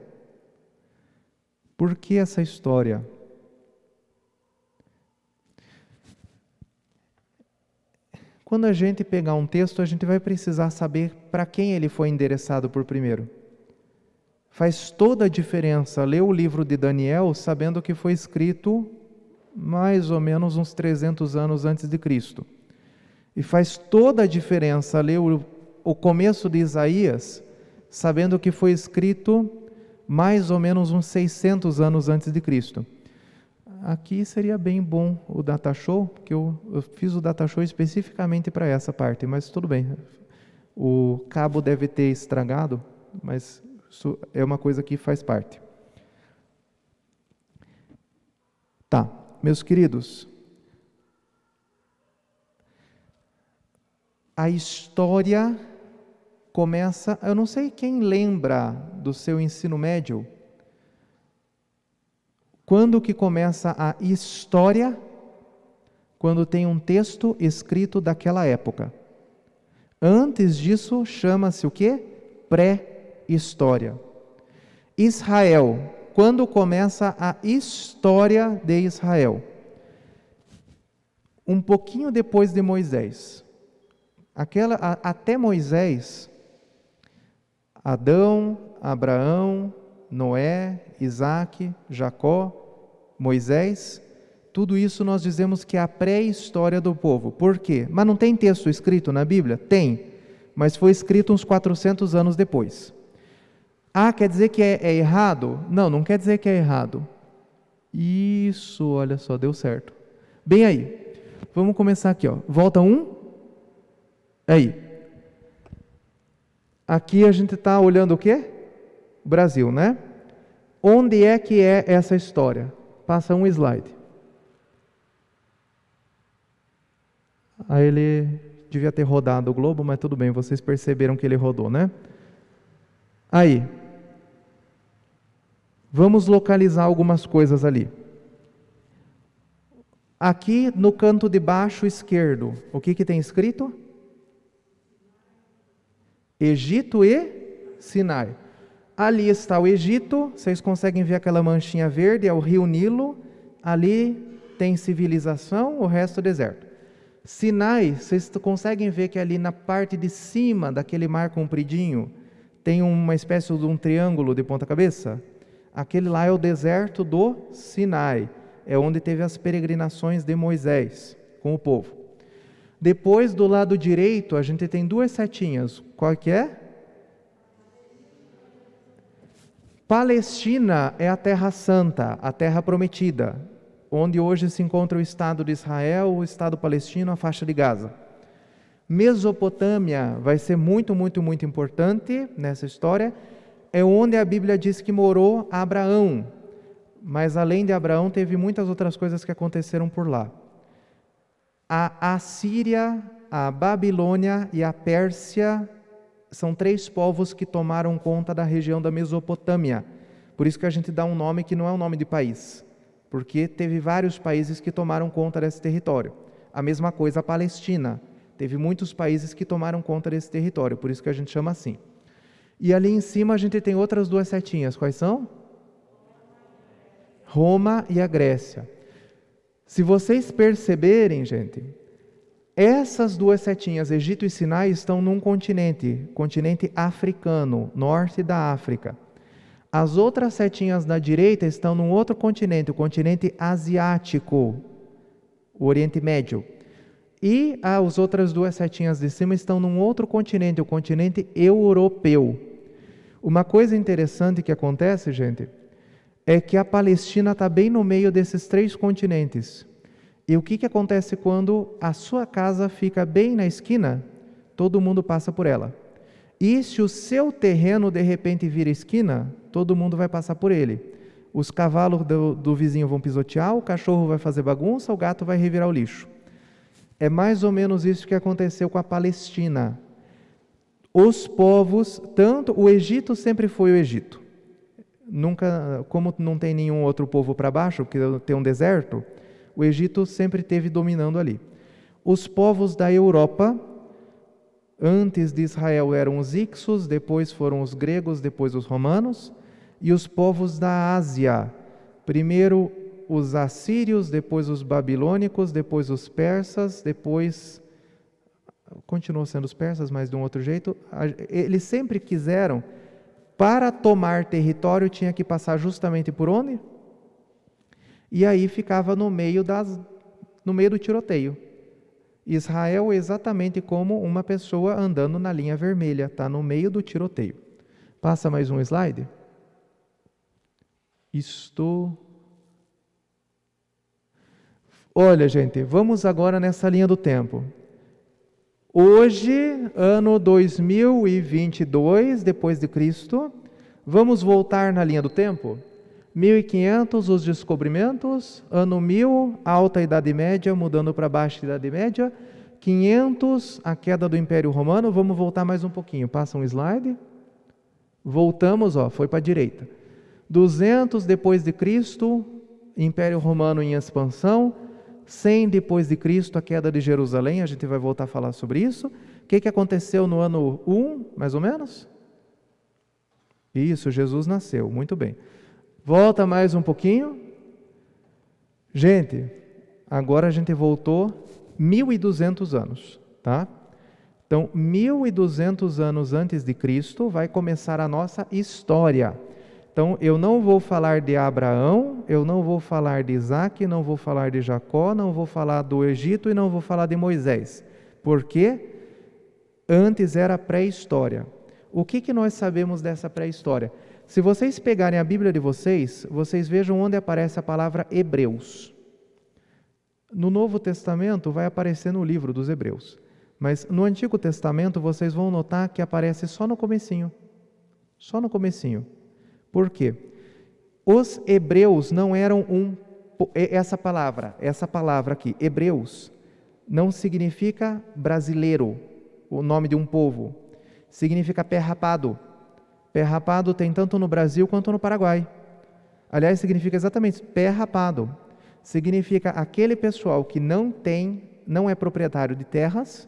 Por que essa história? Quando a gente pegar um texto, a gente vai precisar saber para quem ele foi endereçado por primeiro. Faz toda a diferença ler o livro de Daniel sabendo que foi escrito mais ou menos uns 300 anos antes de Cristo. E faz toda a diferença ler o começo de Isaías sabendo que foi escrito mais ou menos uns 600 anos antes de Cristo. Aqui seria bem bom o data show, porque eu fiz o data show especificamente para essa parte, mas tudo bem. O cabo deve ter estragado, mas isso é uma coisa que faz parte. Tá, meus queridos, a história começa, eu não sei quem lembra do seu ensino médio, quando que começa a história? Quando tem um texto escrito daquela época. Antes disso, chama-se o quê? Pré-história. Israel. Quando começa a história de Israel? Um pouquinho depois de Moisés. Até Moisés, Adão, Abraão, Noé, Isaac, Jacó, Moisés, tudo isso nós dizemos que é a pré-história do povo. Por quê? Mas não tem texto escrito na Bíblia? Tem, mas foi escrito uns 400 anos depois. Ah, quer dizer que é errado? Não, não quer dizer que é errado. Isso, olha só, deu certo. Bem aí, vamos começar aqui, ó. Volta Aí. Aqui a gente está olhando o quê? Brasil, né? Onde é que é essa história? Passa um slide. Aí ele devia ter rodado o globo, mas tudo bem, vocês perceberam que ele rodou, né? Aí. Vamos localizar algumas coisas ali. Aqui no canto de baixo esquerdo, o que tem escrito? Egito e Sinai. Ali está o Egito, vocês conseguem ver aquela manchinha verde, é o rio Nilo, ali tem civilização, o resto é deserto. Sinai, vocês conseguem ver que ali na parte de cima daquele mar compridinho, tem uma espécie de um triângulo de ponta cabeça? Aquele lá é o deserto do Sinai, é onde teve as peregrinações de Moisés com o povo. Depois, do lado direito, a gente tem duas setinhas, qual que é? Palestina é a terra santa, a terra prometida, onde hoje se encontra o Estado de Israel, o Estado palestino, a faixa de Gaza. Mesopotâmia vai ser muito, muito, muito importante nessa história, é onde a Bíblia diz que morou Abraão, mas além de Abraão teve muitas outras coisas que aconteceram por lá. A Assíria, a Babilônia e a Pérsia são 3 povos que tomaram conta da região da Mesopotâmia. Por isso que a gente dá um nome que não é um nome de país. porque teve vários países que tomaram conta desse território. A mesma coisa a Palestina, teve muitos países que tomaram conta desse território, por isso que a gente chama assim. E ali em cima a gente tem outras duas setinhas, quais são? Roma e a Grécia. Se vocês perceberem, gente, essas duas setinhas, Egito e Sinai, estão num continente africano, norte da África. As outras setinhas da direita estão num outro continente, o continente asiático, o Oriente Médio. E as outras duas setinhas de cima estão num outro continente, o continente europeu. Uma coisa interessante que acontece, gente, é que a Palestina está bem no meio desses três continentes. E o que acontece quando a sua casa fica bem na esquina? Todo mundo passa por ela. E se o seu terreno de repente vira esquina, todo mundo vai passar por ele. Os cavalos do vizinho vão pisotear, o cachorro vai fazer bagunça, o gato vai revirar o lixo. É mais ou menos isso que aconteceu com a Palestina. Os povos, tanto o Egito sempre foi o Egito. Nunca, como não tem nenhum outro povo para baixo, porque tem um deserto, o Egito sempre esteve dominando ali. Os povos da Europa, antes de Israel eram os Ixos, depois foram os gregos, depois os romanos, e os povos da Ásia, primeiro os assírios, depois os babilônicos, depois os persas, depois continuou sendo os persas, mas de um outro jeito. Eles sempre quiseram, para tomar território, tinha que passar justamente por onde? E aí ficava no meio do tiroteio. Israel é exatamente como uma pessoa andando na linha vermelha, está no meio do tiroteio. Passa mais um slide. Olha, gente, vamos agora nessa linha do tempo. Hoje, ano 2022, depois de Cristo, vamos voltar na linha do tempo? 1500, os descobrimentos, ano 1000, alta Idade Média, mudando para baixa Idade Média, 500, a queda do Império Romano, vamos voltar mais um pouquinho, passa um slide, voltamos, foi para a direita, 200 depois de Cristo, Império Romano em expansão, 100 depois de Cristo, a queda de Jerusalém, a gente vai voltar a falar sobre isso. O que aconteceu no ano 1, mais ou menos? Isso, Jesus nasceu, muito bem. Volta mais um pouquinho. Gente, agora a gente voltou 1200 anos, tá? Então, 1200 anos antes de Cristo vai começar a nossa história. Então, eu não vou falar de Abraão, eu não vou falar de Isaac, não vou falar de Jacó, não vou falar do Egito e não vou falar de Moisés. Porque antes era pré-história. O que nós sabemos dessa pré-história? Se vocês pegarem a Bíblia de vocês, vocês vejam onde aparece a palavra Hebreus. No Novo Testamento vai aparecer no livro dos Hebreus. Mas no Antigo Testamento vocês vão notar que aparece só no comecinho. Só no comecinho. Por quê? Os hebreus não eram essa palavra aqui, hebreus, não significa brasileiro, o nome de um povo. Significa pé rapado. Pé rapado tem tanto no Brasil quanto no Paraguai. Aliás, significa exatamente pé rapado. Significa aquele pessoal que não é proprietário de terras,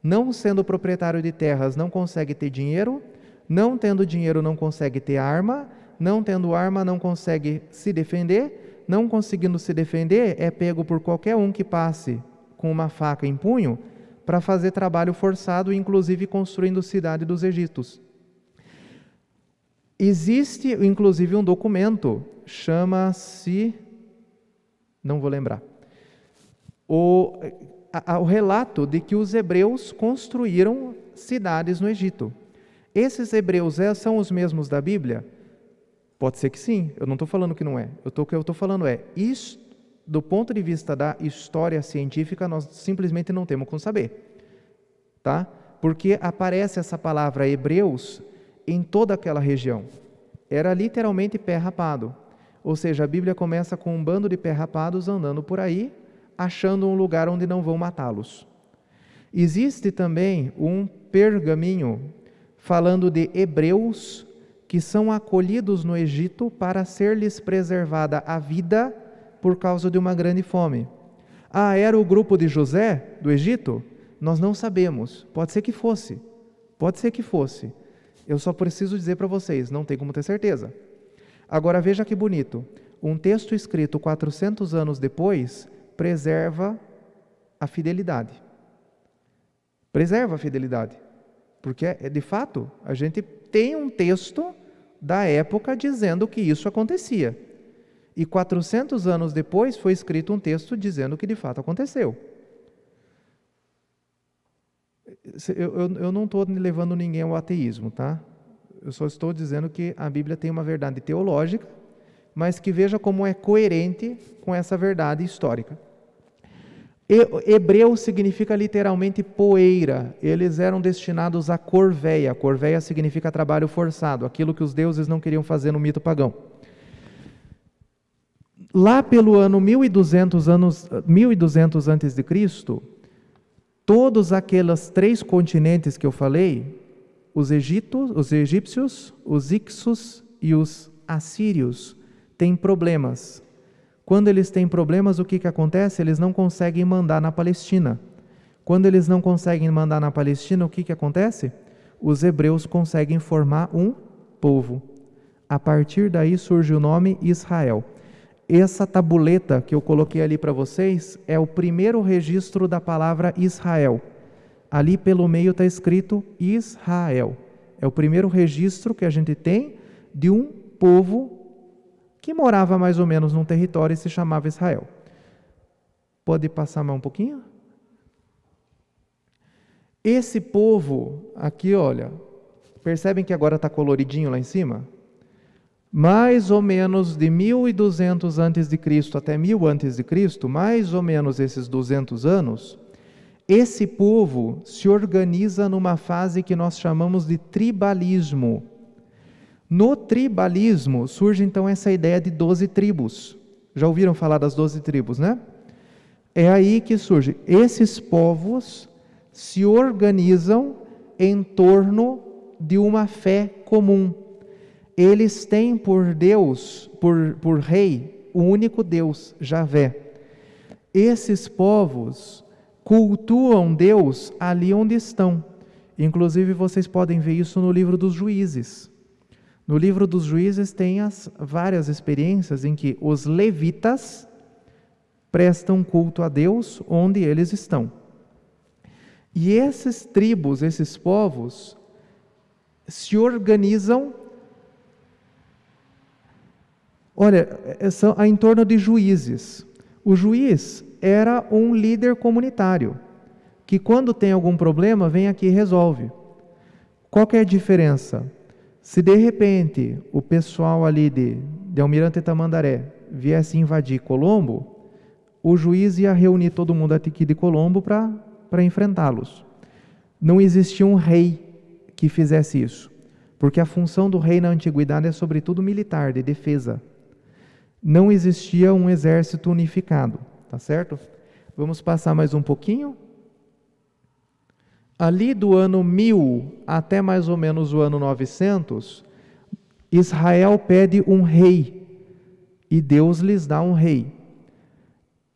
não sendo proprietário de terras não consegue ter dinheiro, não tendo dinheiro não consegue ter arma, não tendo arma não consegue se defender, não conseguindo se defender é pego por qualquer um que passe com uma faca em punho para fazer trabalho forçado, inclusive construindo cidade dos egípcios. Existe inclusive um documento, chama-se, não vou lembrar, o relato de que os hebreus construíram cidades no Egito. Esses hebreus são os mesmos da Bíblia? Pode ser que sim, eu não estou falando que não é. O que eu estou falando é, do ponto de vista da história científica, nós simplesmente não temos como saber. Tá? Porque aparece essa palavra hebreus em toda aquela região. Era literalmente pé rapado. Ou seja, a Bíblia começa com um bando de pé rapados andando por aí, achando um lugar onde não vão matá-los. Existe também um pergaminho falando de hebreus que são acolhidos no Egito para ser-lhes preservada a vida por causa de uma grande fome. Ah, era o grupo de José, do Egito? Nós não sabemos. Pode ser que fosse. Pode ser que fosse. Eu só preciso dizer para vocês, não tem como ter certeza. Agora veja que bonito. Um texto escrito 400 anos depois preserva a fidelidade. Preserva a fidelidade. Porque, de fato, a gente tem um texto da época dizendo que isso acontecia. E 400 anos depois foi escrito um texto dizendo que de fato aconteceu. Eu não estou levando ninguém ao ateísmo, tá? Eu só estou dizendo que a Bíblia tem uma verdade teológica, mas que veja como é coerente com essa verdade histórica. Hebreu significa literalmente poeira. Eles eram destinados à corveia. Corveia significa trabalho forçado, aquilo que os deuses não queriam fazer no mito pagão. Lá pelo ano 1200 a.C., todos aqueles 3 continentes que eu falei, os egípcios, os ixos e os assírios, têm problemas. Quando eles têm problemas, o que acontece? Eles não conseguem mandar na Palestina. Quando eles não conseguem mandar na Palestina, o que acontece? Os hebreus conseguem formar um povo. A partir daí surge o nome Israel. Essa tabuleta que eu coloquei ali para vocês é o primeiro registro da palavra Israel. Ali pelo meio está escrito Israel. É o primeiro registro que a gente tem de um povo que morava mais ou menos num território e se chamava Israel. Pode passar mais um pouquinho? Esse povo aqui, olha, percebem que agora está coloridinho lá em cima? Mais ou menos de 1200 a.C. até 1000 a.C., mais ou menos esses 200 anos, esse povo se organiza numa fase que nós chamamos de tribalismo. No tribalismo surge então essa ideia de 12 tribos. Já ouviram falar das 12 tribos, né? É aí que surge. Esses povos se organizam em torno de uma fé comum. Eles têm por Deus, por rei, o único Deus, Javé. Esses povos cultuam Deus ali onde estão. Inclusive vocês podem ver isso no livro dos Juízes. No livro dos Juízes tem as várias experiências em que os levitas prestam culto a Deus onde eles estão. E esses tribos, esses povos, se organizam, olha, em torno de juízes. O juiz era um líder comunitário, que quando tem algum problema, vem aqui e resolve. Qual que é a diferença? Se de repente o pessoal ali de Almirante Tamandaré viesse invadir Colombo, o juiz ia reunir todo mundo aqui de Colombo para enfrentá-los. Não existia um rei que fizesse isso, porque a função do rei na antiguidade é sobretudo militar, de defesa. Não existia um exército unificado, tá certo? Vamos passar mais um pouquinho. Ali do ano 1000 até mais ou menos o ano 900, Israel pede um rei e Deus lhes dá um rei.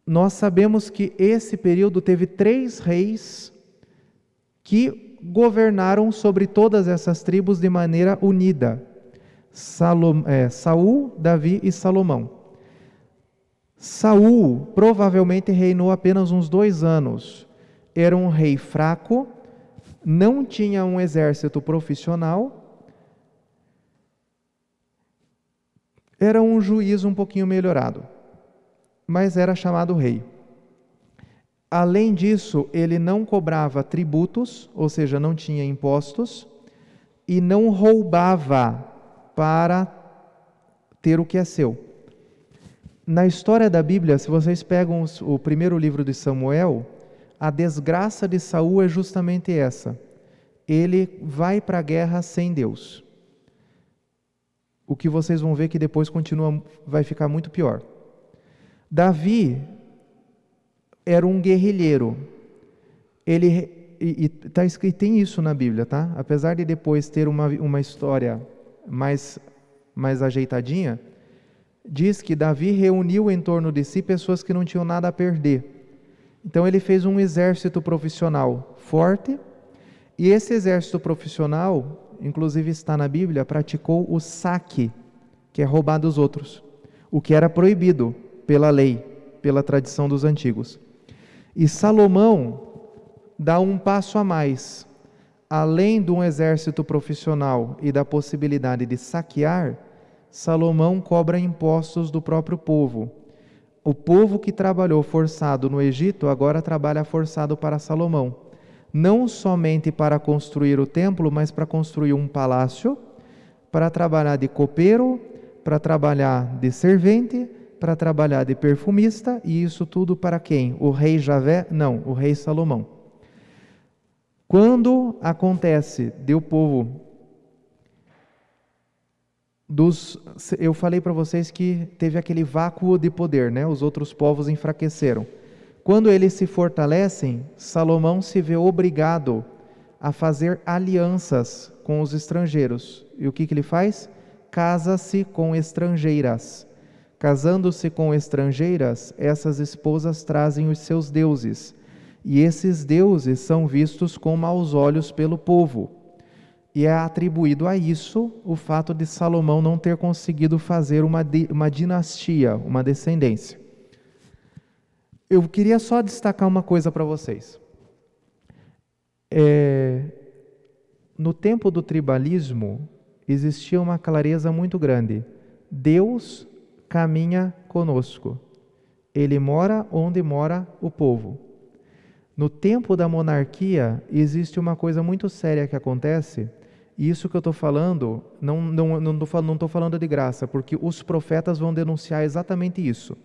Nós sabemos que esse período teve 3 reis que governaram sobre todas essas tribos de maneira unida: Saul, Davi e Salomão. Saul provavelmente reinou apenas uns 2 anos. Era um rei fraco, não tinha um exército profissional, era um juiz um pouquinho melhorado, mas era chamado rei. Além disso, ele não cobrava tributos, ou seja, não tinha impostos, e não roubava para ter o que é seu. Na história da Bíblia, se vocês pegam o primeiro livro de Samuel, a desgraça de Saul é justamente essa. Ele vai para a guerra sem Deus. O que vocês vão ver que depois vai ficar muito pior. Davi era um guerrilheiro. Tá escrito, tem isso na Bíblia, tá? Apesar de depois ter uma história mais ajeitadinha, diz que Davi reuniu em torno de si pessoas que não tinham nada a perder. Então ele fez um exército profissional forte, e esse exército profissional, inclusive está na Bíblia, praticou o saque, que é roubar dos outros, o que era proibido pela lei, pela tradição dos antigos. E Salomão dá um passo a mais. Além de um exército profissional e da possibilidade de saquear, Salomão cobra impostos do próprio povo. O povo que trabalhou forçado no Egito, agora trabalha forçado para Salomão. Não somente para construir o templo, mas para construir um palácio, para trabalhar de copeiro, para trabalhar de servente, para trabalhar de perfumista, e isso tudo para quem? O rei Javé? Não, o rei Salomão. Quando acontece de o povo eu falei para vocês que teve aquele vácuo de poder, né? Os outros povos enfraqueceram. Quando eles se fortalecem, Salomão se vê obrigado a fazer alianças com os estrangeiros. E o que ele faz? Casa-se com estrangeiras. Casando-se com estrangeiras, essas esposas trazem os seus deuses. E esses deuses são vistos com maus olhos pelo povo. E é atribuído a isso o fato de Salomão não ter conseguido fazer uma dinastia, uma descendência. Eu queria só destacar uma coisa para vocês. No tempo do tribalismo, existia uma clareza muito grande. Deus caminha conosco. Ele mora onde mora o povo. No tempo da monarquia, existe uma coisa muito séria que acontece, e isso que eu estou falando, não estou falando de graça, porque os profetas vão denunciar exatamente isso.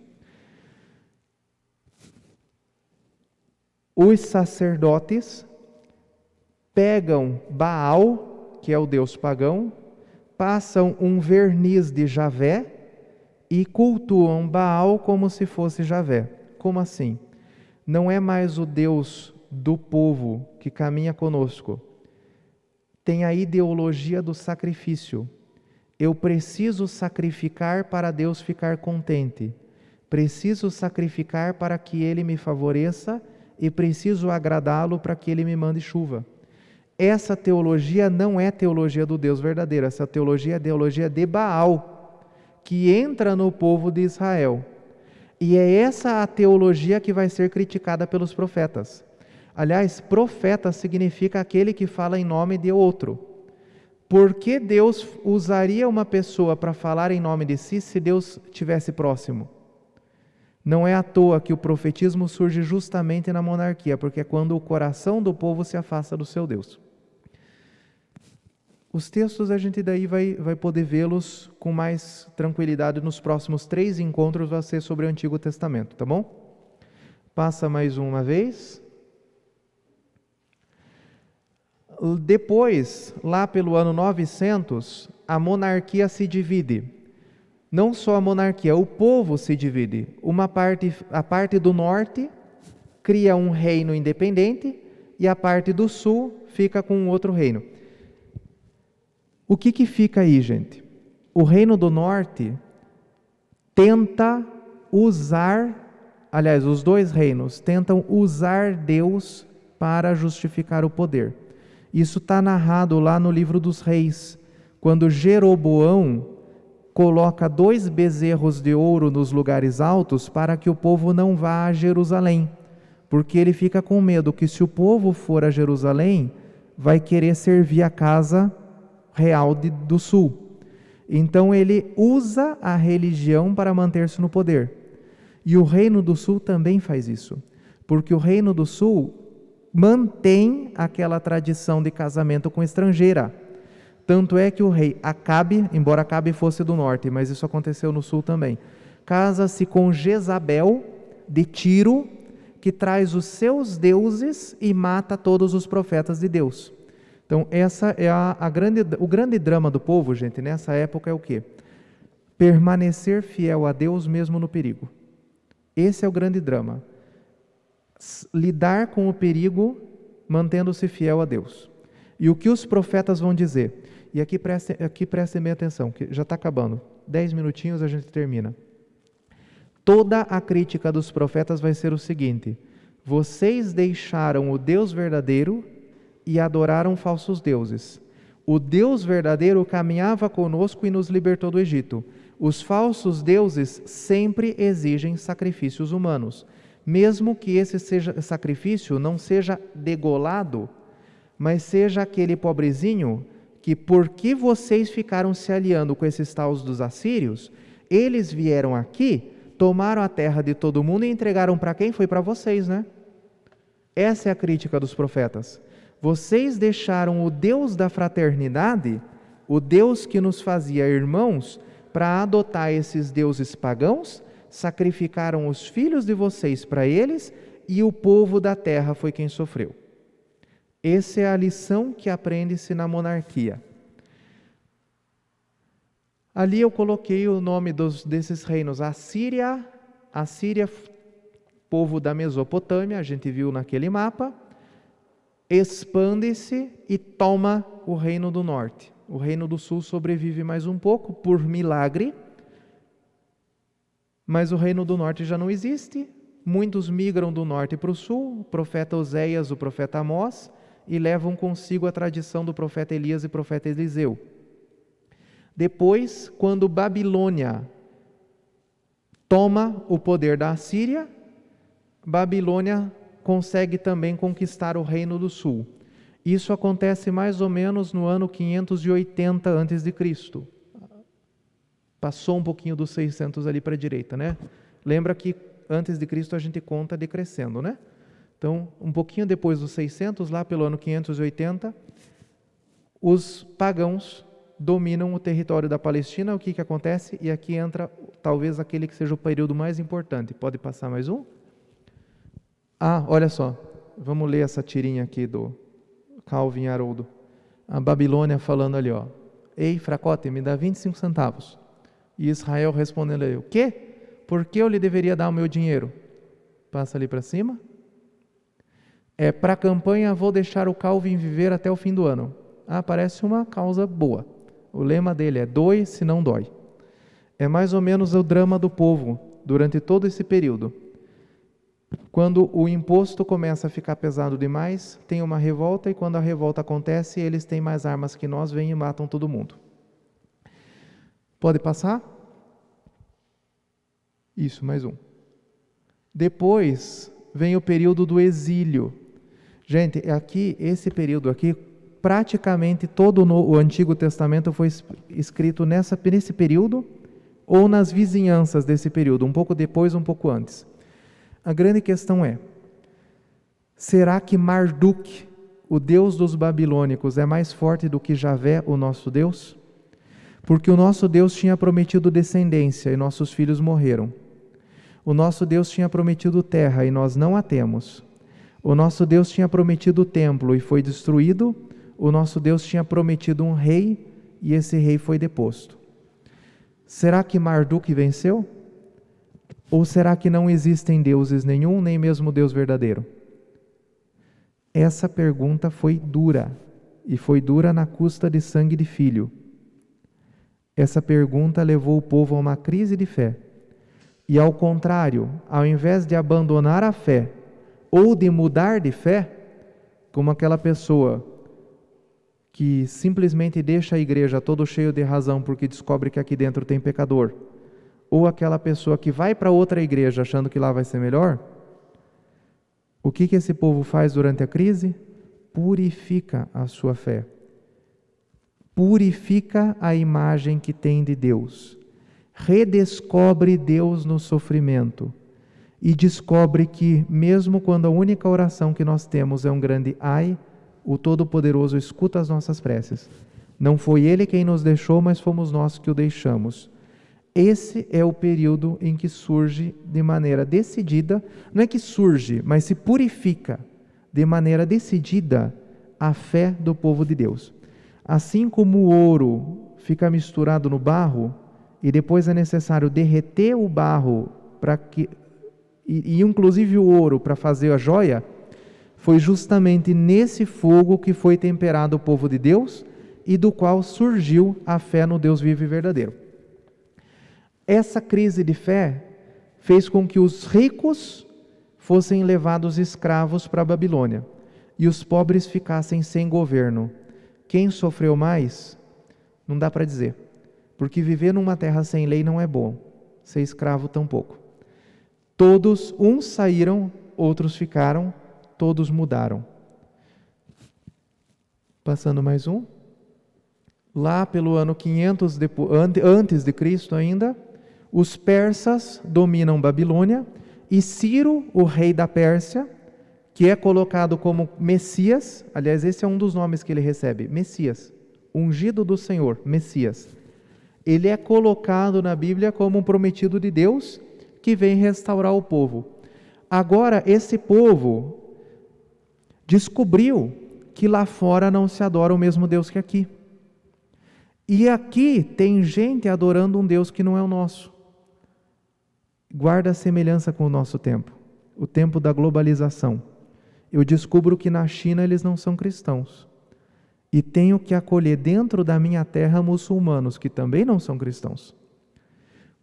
Os sacerdotes pegam Baal, que é o deus pagão, passam um verniz de Javé e cultuam Baal como se fosse Javé. Como assim? Não é mais o Deus do povo que caminha conosco. Tem a ideologia do sacrifício. Eu preciso sacrificar para Deus ficar contente. Preciso sacrificar para que Ele me favoreça e preciso agradá-lo para que Ele me mande chuva. Essa teologia não é teologia do Deus verdadeiro. Essa teologia é a teologia de Baal, que entra no povo de Israel. E é essa a teologia que vai ser criticada pelos profetas. Aliás, profeta significa aquele que fala em nome de outro. Por que Deus usaria uma pessoa para falar em nome de si se Deus estivesse próximo? Não é à toa que o profetismo surge justamente na monarquia, porque é quando o coração do povo se afasta do seu Deus. Os textos a gente daí vai poder vê-los com mais tranquilidade nos próximos 3 encontros, vai ser sobre o Antigo Testamento, tá bom? Passa mais uma vez. Depois, lá pelo ano 900, a monarquia se divide. Não só a monarquia, o povo se divide. A parte do norte cria um reino independente e a parte do sul fica com um outro reino. O que fica aí, gente? O reino do norte tenta usar, aliás, os dois reinos tentam usar Deus para justificar o poder. Isso está narrado lá no livro dos reis, quando Jeroboão coloca 2 bezerros de ouro nos lugares altos para que o povo não vá a Jerusalém, porque ele fica com medo que se o povo for a Jerusalém, vai querer servir a casa real do sul. Então ele usa a religião para manter-se no poder. E o reino do sul também faz isso, porque o reino do sul mantém aquela tradição de casamento com estrangeira. Tanto é que o rei Acabe, embora Acabe fosse do norte, mas isso aconteceu no sul também, casa-se com Jezabel de Tiro, que traz os seus deuses e mata todos os profetas de Deus. Então essa é o grande drama do povo, gente, nessa época é o quê? Permanecer fiel a Deus mesmo no perigo. Esse é o grande drama. Lidar com o perigo mantendo-se fiel a Deus. E o que os profetas vão dizer? E aqui prestem bem atenção, que já está acabando. 10 minutinhos a gente termina. Toda a crítica dos profetas vai ser o seguinte: vocês deixaram o Deus verdadeiro e adoraram falsos deuses. O Deus verdadeiro caminhava conosco e nos libertou do Egito. Os falsos deuses sempre exigem sacrifícios humanos. Mesmo que esse sacrifício não seja degolado, mas seja aquele pobrezinho que, porque vocês ficaram se aliando com esses tais dos assírios, eles vieram aqui, tomaram a terra de todo mundo e entregaram para quem? Foi para vocês, né? Essa é a crítica dos profetas. Vocês deixaram o Deus da fraternidade, o Deus que nos fazia irmãos, para adotar esses deuses pagãos, sacrificaram os filhos de vocês para eles e o povo da terra foi quem sofreu. Essa é a lição que aprende-se na monarquia. Ali eu coloquei o nome desses reinos: Assíria, povo da Mesopotâmia, a gente viu naquele mapa, expande-se e toma o reino do norte. O reino do sul sobrevive mais um pouco, por milagre, mas o reino do norte já não existe. Muitos migram do norte para o sul, o profeta Oséias, o profeta Amós, e levam consigo a tradição do profeta Elias e profeta Eliseu. Depois, quando Babilônia toma o poder da Assíria, Babilônia consegue também conquistar o reino do sul. Isso acontece mais ou menos no ano 580 a.C. Passou um pouquinho dos 600 ali para a direita, né? Lembra que antes de Cristo a gente conta decrescendo, né? Então, um pouquinho depois dos 600, lá pelo ano 580, os pagãos dominam o território da Palestina. O que acontece? E aqui entra talvez aquele que seja o período mais importante. Pode passar mais um? Olha só, vamos ler essa tirinha aqui do Calvin Haroldo. A Babilônia falando ali, ó: ei, fracote, me dá 25 centavos. E Israel respondendo ali: o quê? Por que eu lhe deveria dar o meu dinheiro? Passa ali para cima. Para a campanha, vou deixar o Calvin viver até o fim do ano. Parece uma causa boa. O lema dele é: doe se não dói. É mais ou menos o drama do povo durante todo esse período. Quando o imposto começa a ficar pesado demais, tem uma revolta, e quando a revolta acontece, eles têm mais armas que nós, vêm e matam todo mundo. Pode passar? Isso, mais um. Depois vem o período do exílio. Gente, esse período aqui, praticamente todo o Antigo Testamento foi escrito nesse período, ou nas vizinhanças desse período, um pouco depois, um pouco antes. A grande questão é: será que Marduk, o Deus dos babilônicos, é mais forte do que Javé, o nosso Deus? Porque o nosso Deus tinha prometido descendência e nossos filhos morreram. O nosso Deus tinha prometido terra e nós não a temos. O nosso Deus tinha prometido o templo e foi destruído. O nosso Deus tinha prometido um rei e esse rei foi deposto. Será que Marduk venceu? Ou será que não existem deuses nenhum, nem mesmo Deus verdadeiro? Essa pergunta foi dura, e foi dura na custa de sangue de filho. Essa pergunta levou o povo a uma crise de fé. E ao contrário, ao invés de abandonar a fé, ou de mudar de fé, como aquela pessoa que simplesmente deixa a igreja todo cheio de razão porque descobre que aqui dentro tem pecador, ou aquela pessoa que vai para outra igreja achando que lá vai ser melhor, o que esse povo faz durante a crise? Purifica a sua fé. Purifica a imagem que tem de Deus. Redescobre Deus no sofrimento. E descobre que, mesmo quando a única oração que nós temos é um grande ai, o Todo-Poderoso escuta as nossas preces. Não foi Ele quem nos deixou, mas fomos nós que o deixamos. Esse é o período em que surge de maneira decidida, não é que surge, mas se purifica de maneira decidida a fé do povo de Deus. Assim como o ouro fica misturado no barro, e depois é necessário derreter o barro, e inclusive o ouro para fazer a joia, foi justamente nesse fogo que foi temperado o povo de Deus, e do qual surgiu a fé no Deus vivo e verdadeiro. Essa crise de fé fez com que os ricos fossem levados escravos para a Babilônia e os pobres ficassem sem governo. Quem sofreu mais? Não dá para dizer, porque viver numa terra sem lei não é bom, ser escravo tampouco. Todos, uns saíram, outros ficaram, todos mudaram. Passando mais um. Lá pelo ano 500 antes de Cristo ainda, os persas dominam Babilônia e Ciro, o rei da Pérsia, que é colocado como Messias, aliás, esse é um dos nomes que ele recebe, Messias, ungido do Senhor, Messias. Ele é colocado na Bíblia como um prometido de Deus que vem restaurar o povo. Agora, esse povo descobriu que lá fora não se adora o mesmo Deus que aqui. E aqui tem gente adorando um Deus que não é o nosso. Guarda a semelhança com o nosso tempo, o tempo da globalização. Eu descubro que na China eles não são cristãos. E tenho que acolher dentro da minha terra muçulmanos que também não são cristãos.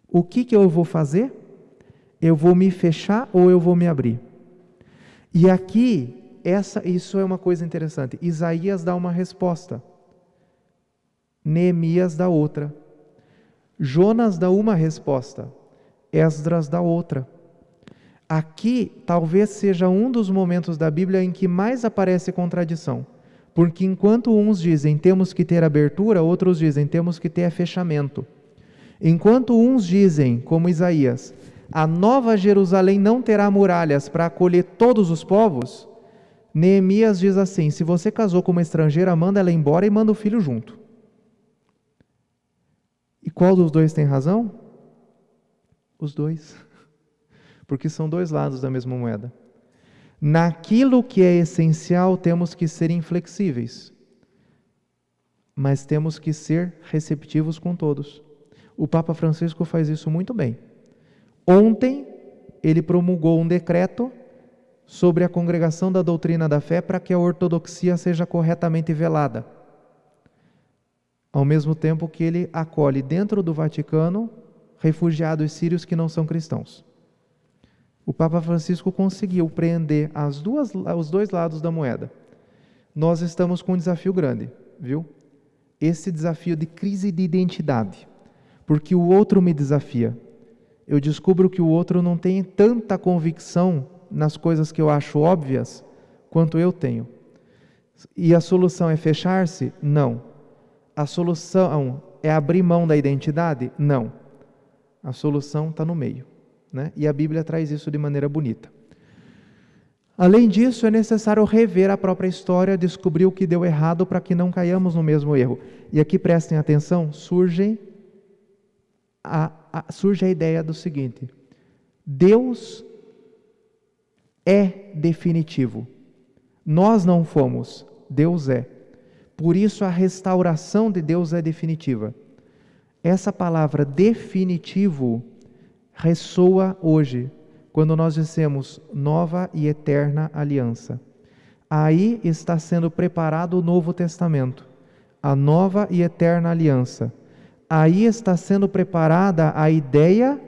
O que eu vou fazer? Eu vou me fechar ou eu vou me abrir? E aqui, isso é uma coisa interessante. Isaías dá uma resposta. Neemias dá outra. Jonas dá uma resposta. Esdras dá outra. Aqui talvez seja um dos momentos da Bíblia em que mais aparece contradição. Porque enquanto uns dizem temos que ter abertura, outros dizem temos que ter fechamento. Enquanto uns dizem, como Isaías, a nova Jerusalém não terá muralhas para acolher todos os povos, Neemias diz assim, se você casou com uma estrangeira, manda ela embora e manda o filho junto. E qual dos dois tem razão? Os dois. Porque são dois lados da mesma moeda. Naquilo que é essencial, temos que ser inflexíveis. Mas temos que ser receptivos com todos. O Papa Francisco faz isso muito bem. Ontem, ele promulgou um decreto sobre a congregação da doutrina da fé para que a ortodoxia seja corretamente velada. Ao mesmo tempo que ele acolhe dentro do Vaticano refugiados sírios que não são cristãos. O Papa Francisco conseguiu prender os dois lados da moeda. Nós estamos com um desafio grande, viu? Esse desafio de crise de identidade. Porque o outro me desafia. Eu descubro que o outro não tem tanta convicção nas coisas que eu acho óbvias quanto eu tenho. E a solução é fechar-se? Não. A solução é abrir mão da identidade? Não. A solução está no meio, né? E a Bíblia traz isso de maneira bonita. Além disso, é necessário rever a própria história, descobrir o que deu errado para que não caiamos no mesmo erro. E aqui prestem atenção, surge a ideia do seguinte: Deus é definitivo. Nós não fomos, Deus é. Por isso a restauração de Deus é definitiva. Essa palavra definitivo ressoa hoje, quando nós dissemos nova e eterna aliança. Aí está sendo preparado o Novo Testamento, a nova e eterna aliança. Aí está sendo preparada a ideia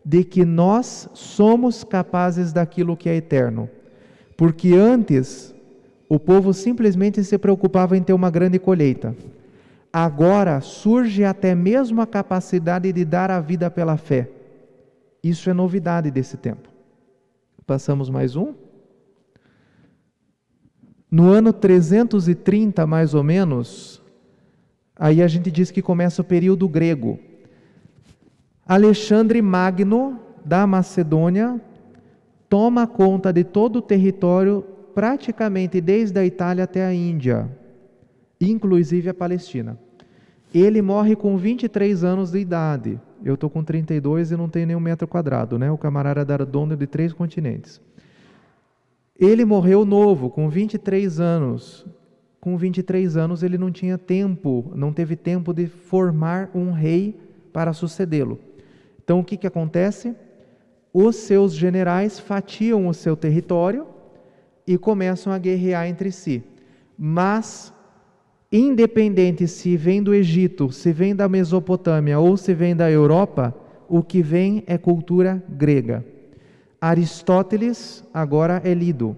de que nós somos capazes daquilo que é eterno. Porque antes, o povo simplesmente se preocupava em ter uma grande colheita. Agora surge até mesmo a capacidade de dar a vida pela fé. Isso é novidade desse tempo. Passamos mais um. No ano 330, mais ou menos, aí a gente diz que começa o período grego. Alexandre Magno, da Macedônia, toma conta de todo o território, praticamente desde a Itália até a Índia, inclusive a Palestina. Ele morre com 23 anos de idade. Eu estou com 32 e não tenho nenhum metro quadrado, né? O camarada era dono de 3 continentes. Ele morreu novo, com 23 anos. Com 23 anos ele não tinha tempo, não teve tempo de formar um rei para sucedê-lo. Então o que acontece? Os seus generais fatiam o seu território e começam a guerrear entre si. Mas, independente se vem do Egito, se vem da Mesopotâmia ou se vem da Europa, o que vem é cultura grega. Aristóteles agora é lido.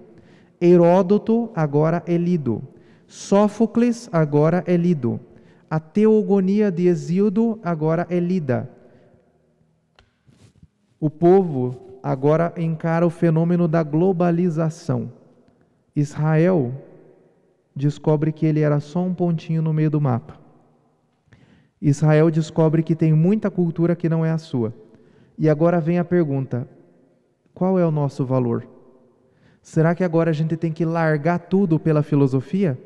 Heródoto agora é lido. Sófocles agora é lido. A Teogonia de Hesíodo agora é lida. O povo agora encara o fenômeno da globalização. Israel descobre que ele era só um pontinho no meio do mapa. Israel descobre que tem muita cultura que não é a sua. E agora vem a pergunta: qual é o nosso valor? Será que agora a gente tem que largar tudo pela filosofia?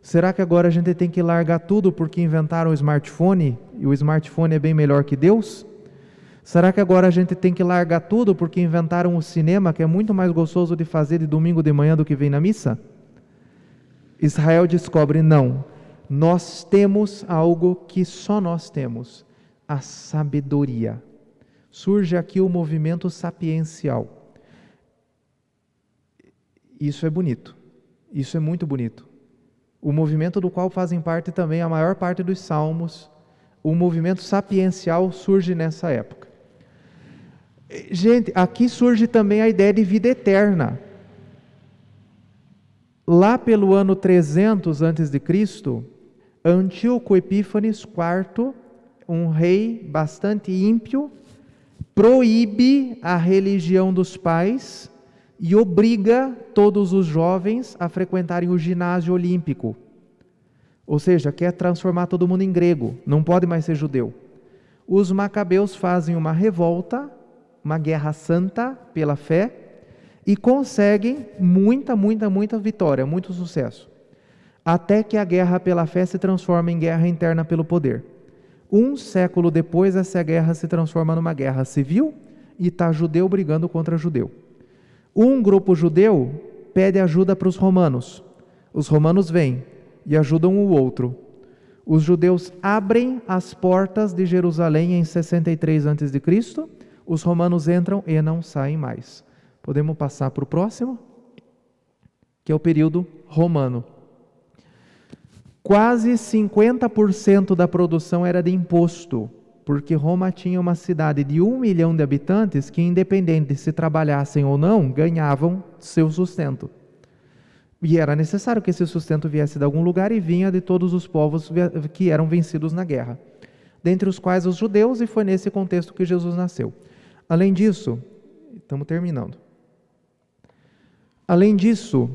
Será que agora a gente tem que largar tudo porque inventaram o smartphone e o smartphone é bem melhor que Deus? Será que agora a gente tem que largar tudo porque inventaram o cinema, que é muito mais gostoso de fazer de domingo de manhã do que vem na missa? Israel descobre: não, nós temos algo que só nós temos, a sabedoria. Surge aqui o movimento sapiencial. Isso é bonito, isso é muito bonito. O movimento do qual fazem parte também a maior parte dos salmos, o movimento sapiencial surge nessa época. Gente, aqui surge também a ideia de vida eterna. Lá pelo ano 300 a.C., Antíoco Epífanes IV, um rei bastante ímpio, proíbe a religião dos pais e obriga todos os jovens a frequentarem o ginásio olímpico. Ou seja, quer transformar todo mundo em grego, não pode mais ser judeu. Os macabeus fazem uma revolta, uma guerra santa pela fé, e conseguem muita vitória, muito sucesso. Até que a guerra pela fé se transforma em guerra interna pelo poder. Um século depois, essa guerra se transforma numa guerra civil e está judeu brigando contra judeu. Um grupo judeu pede ajuda para os romanos. Os romanos vêm e ajudam o outro. Os judeus abrem as portas de Jerusalém em 63 a.C., os romanos entram e não saem mais. Podemos passar para o próximo, que é o período romano. Quase 50% da produção era de imposto, porque Roma tinha uma cidade de 1 milhão de habitantes que, independente de se trabalhassem ou não, ganhavam seu sustento. E era necessário que esse sustento viesse de algum lugar e vinha de todos os povos que eram vencidos na guerra, dentre os quais os judeus, e foi nesse contexto que Jesus nasceu. Além disso, estamos terminando. Além disso,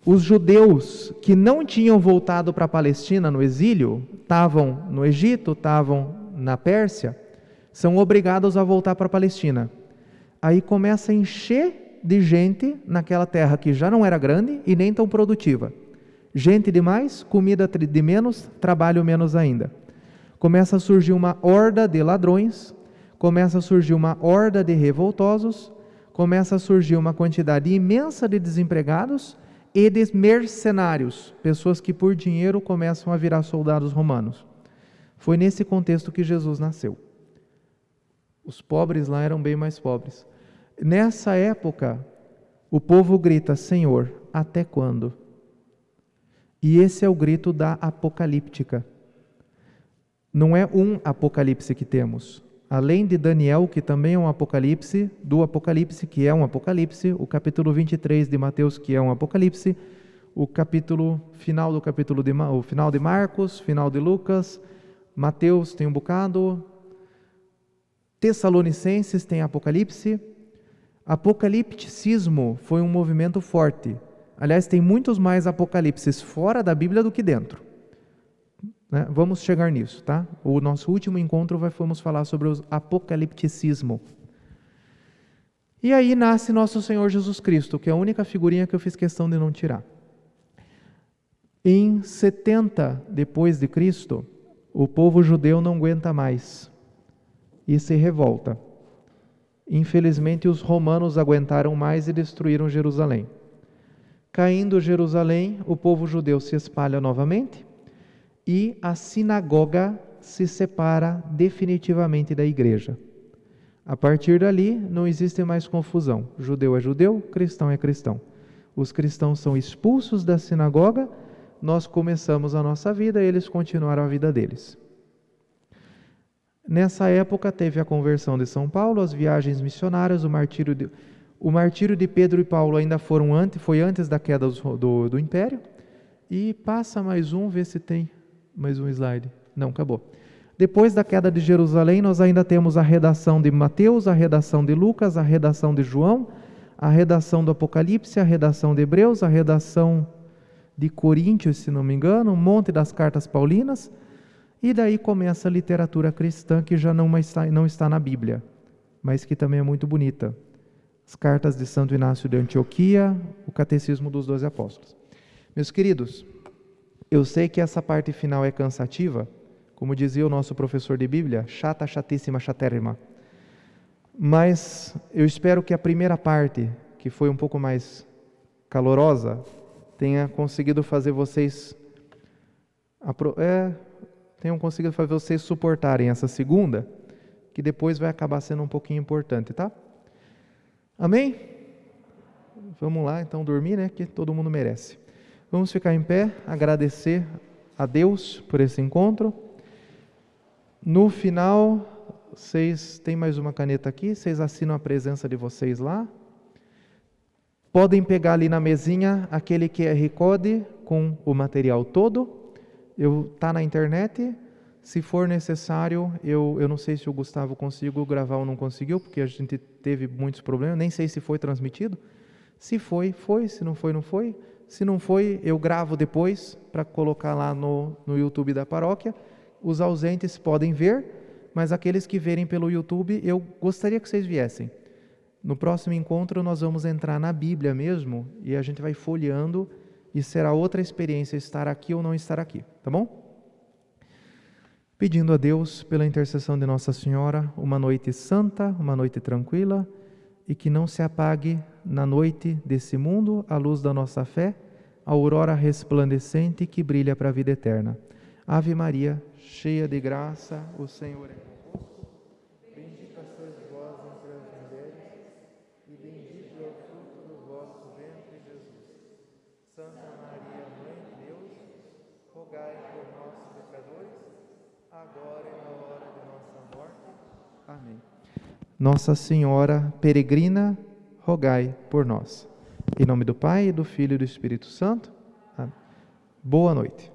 os judeus que não tinham voltado para a Palestina no exílio, estavam no Egito, estavam na Pérsia, são obrigados a voltar para a Palestina. Aí começa a encher de gente naquela terra que já não era grande e nem tão produtiva. Gente demais, comida de menos, trabalho menos ainda. Começa a surgir uma horda de ladrões, começa a surgir uma horda de revoltosos, começa a surgir uma quantidade imensa de desempregados e de mercenários, pessoas que por dinheiro começam a virar soldados romanos. Foi nesse contexto que Jesus nasceu. Os pobres lá eram bem mais pobres. Nessa época, o povo grita: Senhor, até quando? E esse é o grito da apocalíptica. Não é um apocalipse que temos. Além de Daniel, que também é um apocalipse, do Apocalipse, que é um apocalipse, o capítulo 23 de Mateus, que é um apocalipse, o final de Marcos, final de Lucas, Mateus tem um bocado, Tessalonicenses tem apocalipse. Apocalipticismo foi um movimento forte. Aliás, tem muitos mais apocalipses fora da Bíblia do que dentro. Né? Vamos chegar nisso, tá? O nosso último encontro vamos falar sobre o apocalipticismo. E aí nasce nosso Senhor Jesus Cristo, que é a única figurinha que eu fiz questão de não tirar. Em 70 depois de Cristo, o povo judeu não aguenta mais e se revolta. Infelizmente, os romanos aguentaram mais e destruíram Jerusalém. Caindo Jerusalém, o povo judeu se espalha novamente e a sinagoga se separa definitivamente da igreja. A partir dali, não existe mais confusão. Judeu é judeu, cristão é cristão. Os cristãos são expulsos da sinagoga, nós começamos a nossa vida e eles continuaram a vida deles. Nessa época teve a conversão de São Paulo, as viagens missionárias, o martírio de Pedro e Paulo ainda foi antes da queda do Império. E passa mais um, vê se tem mais um slide. Não, acabou. Depois da queda de Jerusalém, nós ainda temos a redação de Mateus, a redação de Lucas, a redação de João, a redação do Apocalipse, a redação de Hebreus, a redação de Coríntios, se não me engano, um monte das cartas paulinas. E daí começa a literatura cristã, que já não está na Bíblia, mas que também é muito bonita. As cartas de Santo Inácio de Antioquia, o Catecismo dos 12 Apóstolos. Meus queridos, eu sei que essa parte final é cansativa, como dizia o nosso professor de Bíblia, chata, chatíssima, chatérrima. Mas eu espero que a primeira parte, que foi um pouco mais calorosa, tenha conseguido fazer vocês suportarem essa segunda, que depois vai acabar sendo um pouquinho importante, tá? Amém? Vamos lá, então, dormir, né? Que todo mundo merece. Vamos ficar em pé, agradecer a Deus por esse encontro. No final, vocês têm mais uma caneta aqui, vocês assinam a presença de vocês lá. Podem pegar ali na mesinha aquele QR Code com o material todo. Está na internet. Se for necessário, eu não sei se o Gustavo conseguiu gravar ou não conseguiu, porque a gente teve muitos problemas, nem sei se foi transmitido. Se foi, foi, se não foi, não foi. Se não foi, eu gravo depois para colocar lá no YouTube da paróquia. Os ausentes podem ver, mas aqueles que verem pelo YouTube, eu gostaria que vocês viessem. No próximo encontro nós vamos entrar na Bíblia mesmo e a gente vai folheando e será outra experiência estar aqui ou não estar aqui, tá bom? Pedindo a Deus, pela intercessão de Nossa Senhora, uma noite santa, uma noite tranquila e que não se apague na noite desse mundo a luz da nossa fé, a aurora resplandecente que brilha para a vida eterna. Ave Maria, cheia de graça, o Senhor é convosco. Bendita sois vós entre as mulheres, e bendito é o fruto do vosso ventre, Jesus. Santa Maria, Mãe de Deus, rogai por nós, pecadores, agora e na hora de nossa morte. Amém. Nossa Senhora peregrina, rogai por nós. Em nome do Pai, do Filho e do Espírito Santo. Amém. Boa noite.